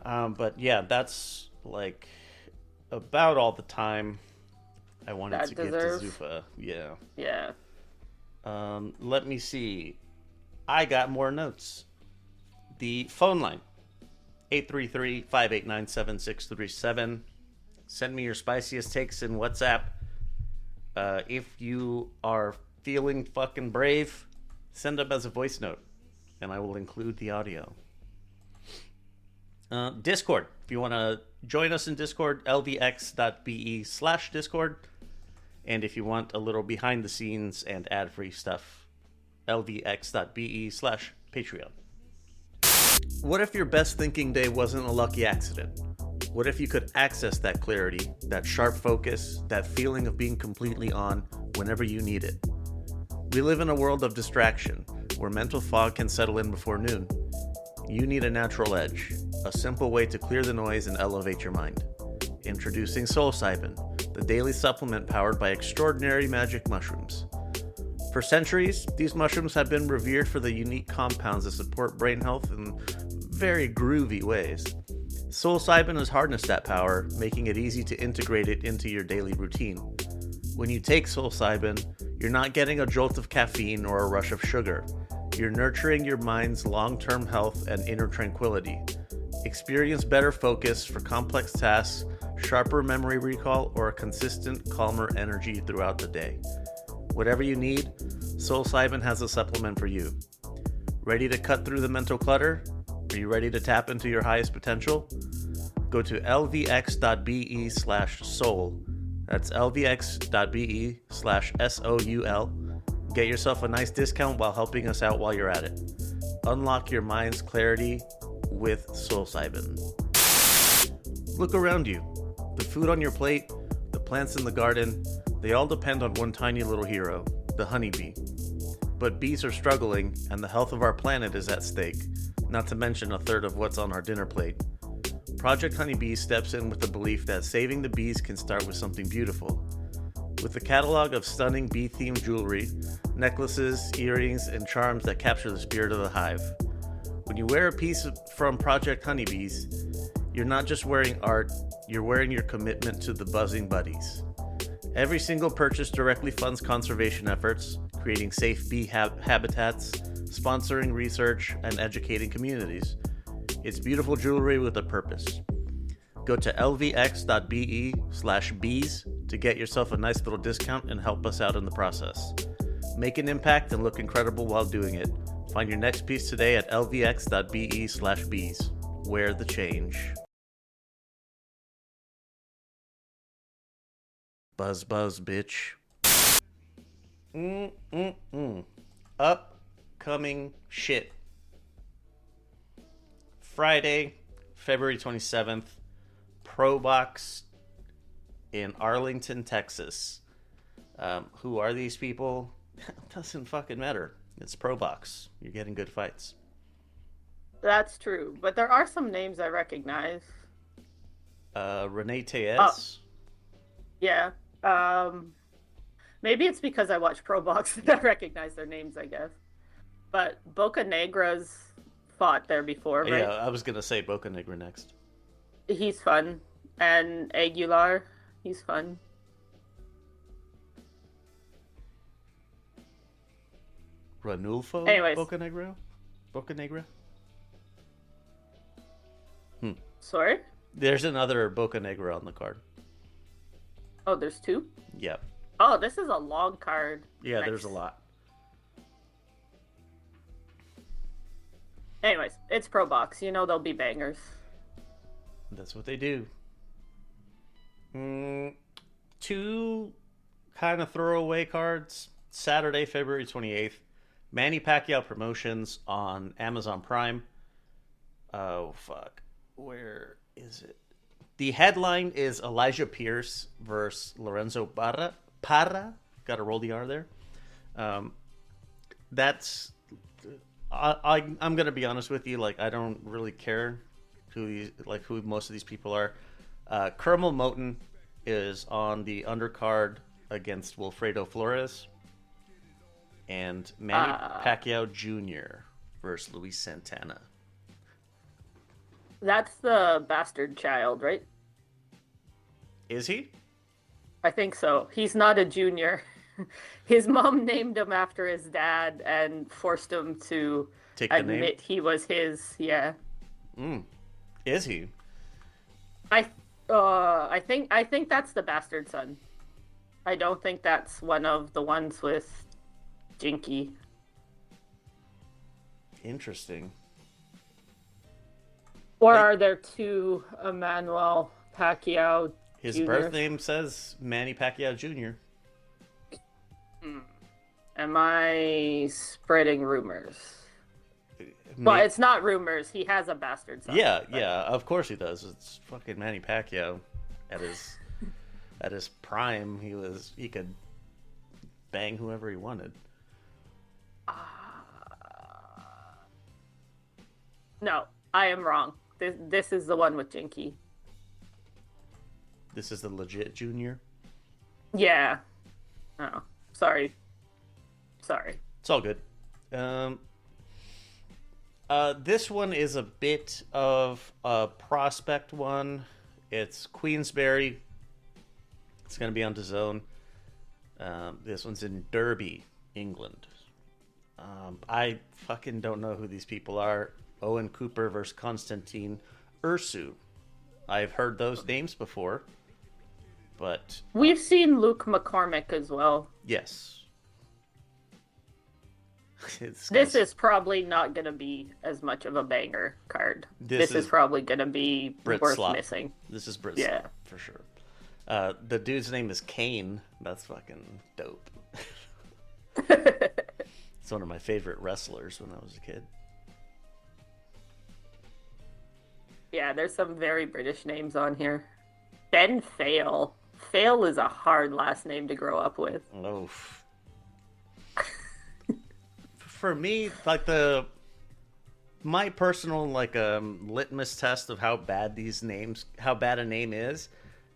But yeah, that's like about all the time I wanted to give to Zuffa. Yeah. Yeah. Let me see. I got more notes. The phone line, 833-589-7637. Send me your spiciest takes in WhatsApp. If you are feeling fucking brave, send them as a voice note, and I will include the audio. Discord. If you want to join us in Discord, lvx.be/Discord. And if you want a little behind the scenes and ad-free stuff, lvx.be/Patreon. What if your best thinking day wasn't a lucky accident? What if you could access that clarity, that sharp focus, that feeling of being completely on whenever you need it? We live in a world of distraction, where mental fog can settle in before noon. You need a natural edge, a simple way to clear the noise and elevate your mind. Introducing psilocybin, the daily supplement powered by extraordinary magic mushrooms. For centuries, these mushrooms have been revered for the unique compounds that support brain health in very groovy ways. Psilocybin has harnessed that power, making it easy to integrate it into your daily routine. When you take psilocybin, you're not getting a jolt of caffeine or a rush of sugar. You're nurturing your mind's long-term health and inner tranquility. Experience better focus for complex tasks, sharper memory recall, or a consistent, calmer energy throughout the day. Whatever you need, psilocybin has a supplement for you. Ready to cut through the mental clutter? Are you ready to tap into your highest potential? Go to lvx.be/soul. That's lvx.be/soul. Get yourself a nice discount while helping us out while you're at it. Unlock your mind's clarity with psilocybin. Look around you. The food on your plate, the plants in the garden, they all depend on one tiny little hero, the honeybee. But bees are struggling, and the health of our planet is at stake, not to mention a third of what's on our dinner plate. Project Honeybee steps in with the belief that saving the bees can start with something beautiful. With a catalog of stunning bee-themed jewelry, necklaces, earrings, and charms that capture the spirit of the hive. When you wear a piece from Project Honeybees, you're not just wearing art, you're wearing your commitment to the buzzing buddies. Every single purchase directly funds conservation efforts, creating safe bee habitats, sponsoring research, and educating communities. It's beautiful jewelry with a purpose. Go to lvx.be/bees to get yourself a nice little discount and help us out in the process. Make an impact and look incredible while doing it. Find your next piece today at lvx.be/bees. Wear the change. Buzz, buzz, bitch. Upcoming shit. Friday, February 27th, Pro Box in Arlington, Texas. Who are these people? Doesn't fucking matter. It's Pro Box. You're getting good fights. That's true, but there are some names I recognize. Renee Teez. Oh. Yeah. Maybe it's because I watch Pro Box that I recognize their names, I guess. But Boca Negra's fought there before, right? Yeah, I was gonna say Boca Negra next. He's fun. And Aguilar, he's fun. Ranulfo Anyways. Boca Negra? Boca Negra? Sorry? There's another Boca Negra on the card. Oh, there's two? Yep. Oh, this is a long card. Yeah, Nice. there's a lot. Anyways, it's Pro Box. You know they'll be bangers. That's what they do. Two kind of throwaway cards. Saturday, February 28th. Manny Pacquiao Promotions on Amazon Prime. Oh, fuck. Where is it? The headline is Elijah Pierce versus Lorenzo Parra. Got to roll the R there. That's... I'm going to be honest with you. Like, I don't really care who most of these people are. Kermel Moten is on the undercard against Wilfredo Flores. And Manny Pacquiao Jr. versus Luis Santana. That's the bastard child, right? Is he? I think so. He's not a junior. His mom named him after his dad and forced him to Take the admit name? he was his. Yeah. Is he? I think that's the bastard son. I don't think that's one of the ones with Jinky. Interesting. Or are there two Emmanuel Pacquiao? His Jr.? birth name says Manny Pacquiao Jr. Am I spreading rumors? Well, it's not rumors. He has a bastard son. Yeah, of course he does. It's fucking Manny Pacquiao. At his prime, he could bang whoever he wanted. No, I am wrong. This is the one with Jinky. This is the legit junior. Yeah. Oh, sorry. It's all good. This one is a bit of a prospect one. It's Queensberry. It's going to be on DAZN. This one's in Derby, England. I fucking don't know who these people are. Owen Cooper versus Konstantin Ursu. I've heard those names before, but... We've seen Luke McCormick as well. Yes. This is probably not going to be as much of a banger card. This is probably going to be Brit worth slop. missing. This is Brit Yeah. slop, for sure. The dude's name is Kane. That's fucking dope. It's one of my favorite wrestlers when I was a kid. Yeah, there's some very British names on here. Ben Fail. Fail is a hard last name to grow up with. Oh. For me, like my personal litmus test of how bad a name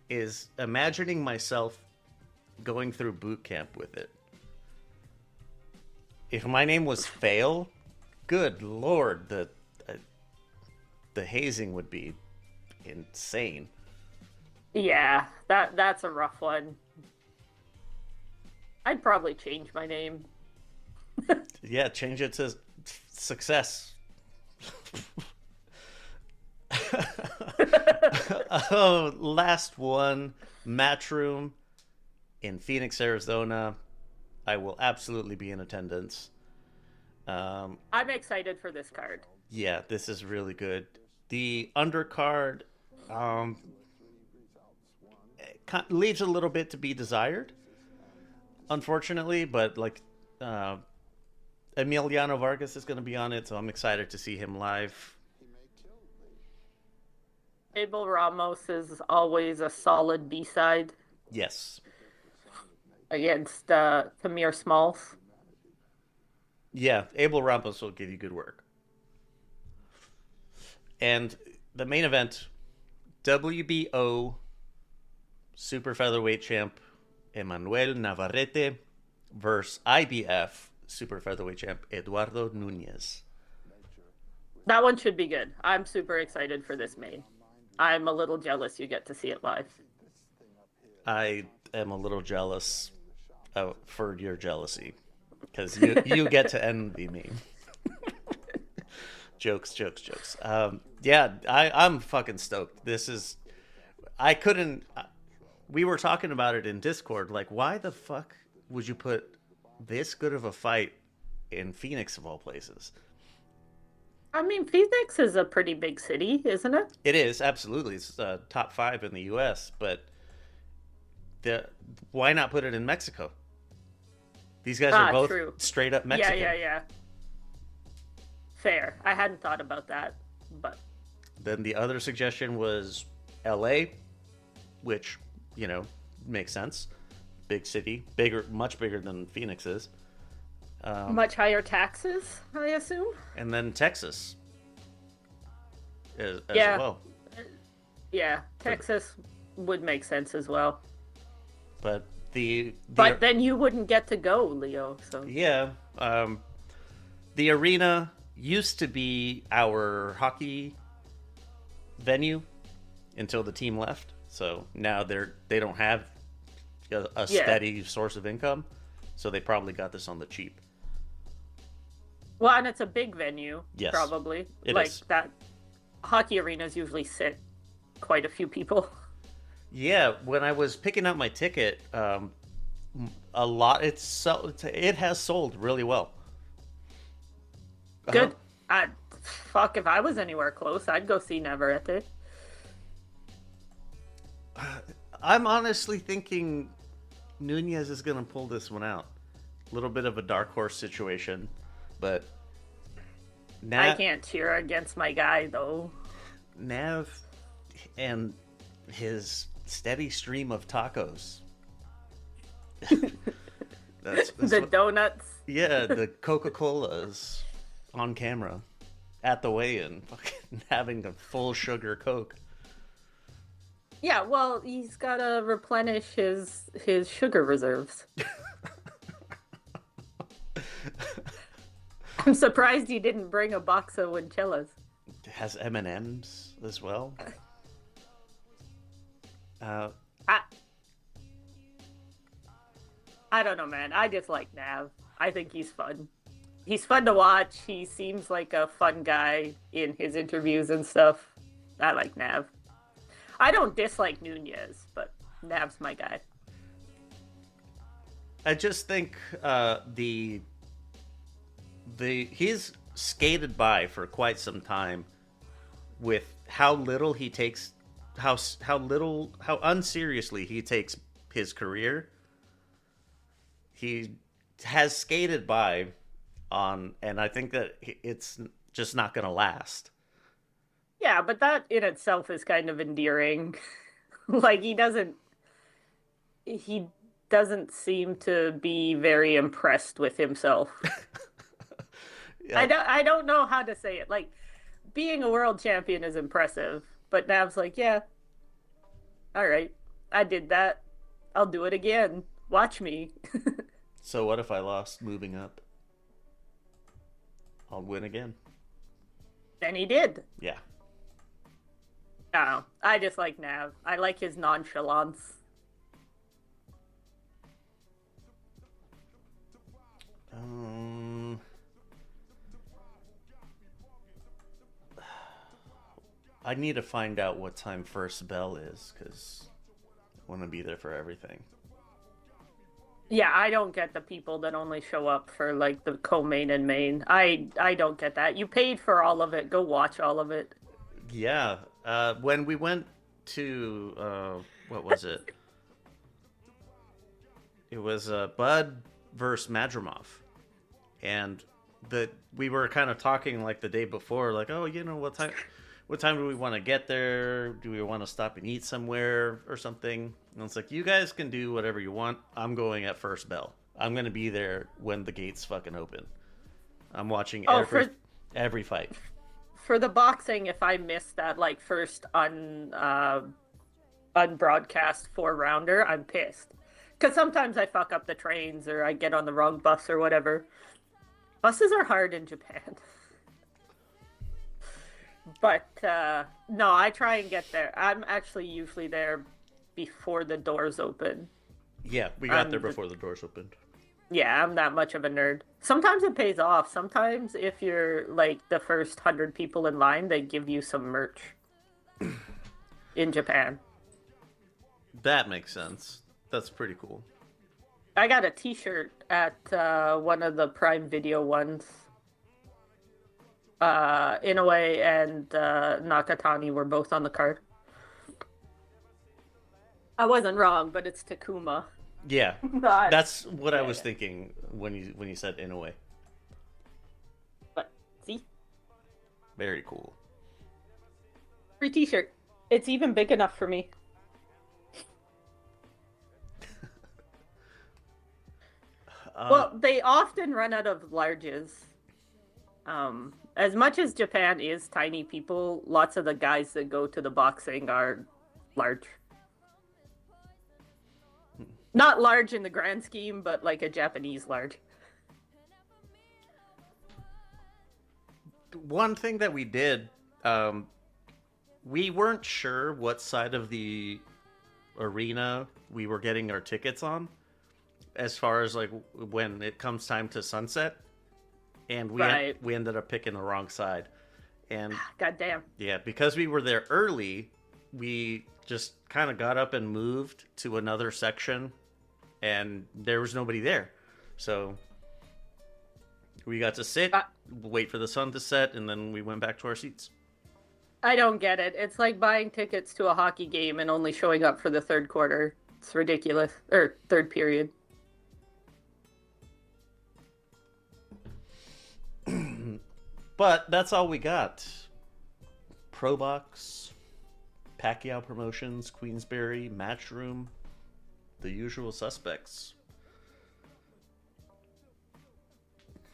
is imagining myself going through boot camp with it. If my name was Fail, good lord, the hazing would be insane. Yeah, that's a rough one. I'd probably change my name. Yeah, change it to Success. Oh, last one, Matchroom in Phoenix, Arizona. I will absolutely be in attendance. I'm excited for this card. Yeah, this is really good. The undercard leaves a little bit to be desired, unfortunately, but like Emiliano Vargas is going to be on it, so I'm excited to see him live. Abel Ramos is always a solid B-side Yes. against Tamir Smalls. Yeah, Abel Ramos will give you good work. And the main event, WBO Super Featherweight Champ Emmanuel Navarrete versus IBF Super Featherweight Champ Eduardo Nunez. That one should be good. I'm super excited for this main. I'm a little jealous you get to see it live. I am a little jealous for your jealousy, because you get to envy me. Jokes. Yeah, I'm fucking stoked. This is... I couldn't... We were talking about it in Discord. Like, why the fuck would you put this good of a fight in Phoenix, of all places? I mean, Phoenix is a pretty big city, isn't it? It is, absolutely. It's top 5 in the U.S., but why not put it in Mexico? These guys are both true. Straight up Mexican. Yeah. Fair. I hadn't thought about that, but... Then the other suggestion was L.A., which, makes sense. Big city. Much bigger than Phoenix is. Much higher taxes, I assume? And then Texas as Yeah. well. Yeah, Texas would make sense as well. But But then you wouldn't get to go, Leo, so... Yeah. The arena used to be our hockey venue until the team left. So now they don't have a steady source of income. So they probably got this on the cheap. Well, and it's a big venue, Yes, probably. it like is. that, hockey arenas usually sit quite a few people. Yeah, when I was picking up my ticket, a lot. It has sold really well. Good. Fuck, if I was anywhere close, I'd go see Navarrete. I'm honestly thinking Nunez is going to pull this one out. A little bit of a dark horse situation, but I can't cheer against my guy, though. Nav and his steady stream of tacos. that's Donuts. Yeah, the Coca-Colas on camera at the weigh-in, fucking having a full sugar Coke. Yeah, well, he's got to replenish his sugar reserves. I'm surprised he didn't bring a box of Winchillas. It has M&Ms as well. I don't know, man. I just like Nav. I think he's fun. He's fun to watch. He seems like a fun guy in his interviews and stuff. I like Nav. I don't dislike Nunez, but Nav's my guy. I just think he's skated by for quite some time with how little he takes, how unseriously he takes his career. He has skated by and I think that it's just not going to last. Yeah, but that in itself is kind of endearing. Like, he doesn't seem to be very impressed with himself. Yeah. I don't know how to say it. Like, being a world champion is impressive, but Nav's like, yeah, all right, I did that. I'll do it again. Watch me. So what if I lost moving up? I'll win again. Then he did. Yeah. No, I just like Nav. I like his nonchalance. I need to find out what time first bell is, because I want to be there for everything. Yeah, I don't get the people that only show up for like the co-main and main. I don't get that. You paid for all of it. Go watch all of it. Yeah. When we went to what was it? It was Bud versus Madrimov, and we were kind of talking like the day before, like, oh, what time do we want to get there? Do we want to stop and eat somewhere or something? And it's like, you guys can do whatever you want. I'm going at first bell. I'm gonna be there when the gates fucking open. I'm watching every fight. For the boxing, if I miss that like first unbroadcast 4-rounder, I'm pissed. Because sometimes I fuck up the trains or I get on the wrong bus or whatever. Buses are hard in Japan. But no, I try and get there. I'm actually usually there before the doors open. Yeah, we got there before the doors opened. Yeah, I'm that much of a nerd. Sometimes it pays off. Sometimes if you're like the first 100 people in line, they give you some merch in Japan. That makes sense. That's pretty cool. I got a t-shirt at one of the Prime Video ones. Inoue and Nakatani were both on the card. I wasn't wrong, but it's Takuma. Yeah, Not, that's what I was thinking when you said Inoue. But see, Very cool. free t-shirt. It's even big enough for me. Well, they often run out of larges. As much as Japan is tiny people, lots of the guys that go to the boxing are large. Not large in the grand scheme, but like a Japanese large. One thing that we did, we weren't sure what side of the arena we were getting our tickets on, as far as like when it comes time to sunset, and we ended up picking the wrong side, and Goddamn. yeah, because we were there early, we just kind of got up and moved to another section, and there was nobody there, so we got to sit, wait for the sun to set, and then we went back to our seats. I don't get it. It's like buying tickets to a hockey game and only showing up for the third quarter. It's ridiculous. Or third period. But that's all we got. Pro Box, Pacquiao Promotions, Queensberry, Matchroom, the usual suspects.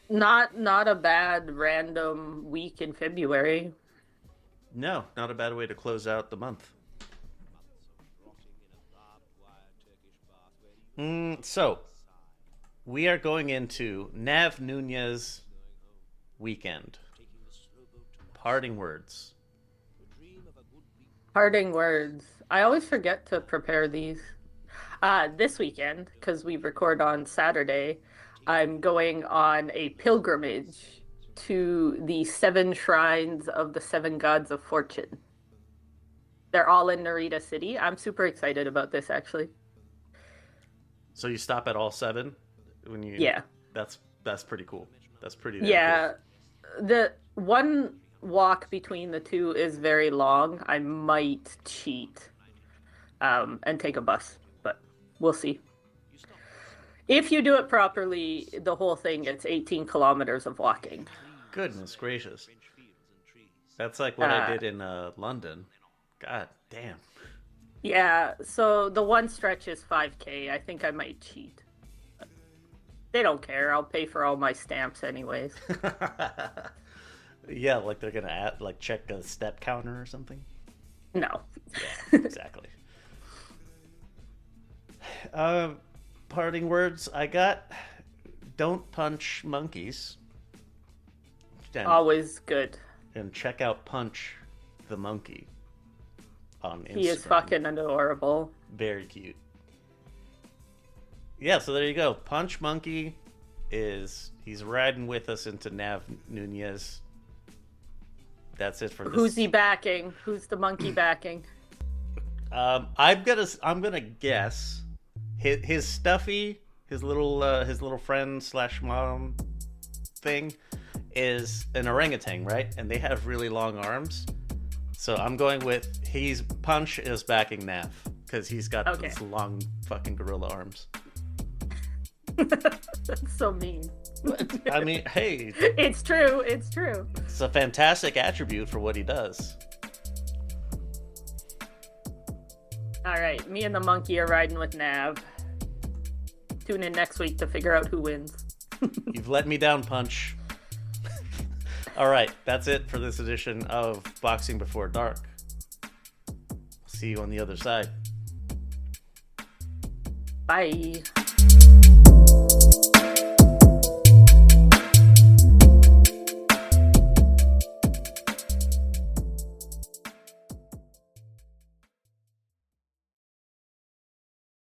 Not a bad random week in February. No, not a bad way to close out the month. So, we are going into Navarrete-Nunez weekend. Parting words. Parting words. I always forget to prepare these. This weekend, because we record on Saturday, I'm going on a pilgrimage to the 7 shrines of the 7 gods of fortune. They're all in Narita City. I'm super excited about this, actually. So you stop at all 7 when you? Yeah. That's pretty cool. That's pretty. Yeah, cool. The one walk between the 2 is very long. I might cheat, and take a bus, but we'll see. If you do it properly, the whole thing, it's 18 kilometers of walking. Goodness gracious. That's like what I did in London. God damn. Yeah, so the one stretch is 5K. I think I might cheat. But they don't care. I'll pay for all my stamps anyways. Yeah, like they're gonna check a step counter or something. No. Yeah, exactly. Parting words I got: don't punch monkeys. Always good. And check out Punch the Monkey on Instagram. He is fucking adorable. Very cute. Yeah, so there you go. Punch Monkey he's riding with us into Navarrete-Nunez. That's it for this. Who's he backing? Who's the monkey backing? I'm gonna guess his Stuffy his little friend slash mom thing is an orangutan, right? And they have really long arms. So I'm going with Punch is backing Nav because he's got these long fucking gorilla arms. That's so mean. I mean, hey, it's true. It's true. It's a fantastic attribute for what he does. All right, me and the monkey are riding with Nav. Tune in next week to figure out who wins. You've let me down, Punch. All right, that's it for this edition of Boxing Before Dark. See you on the other side. Bye.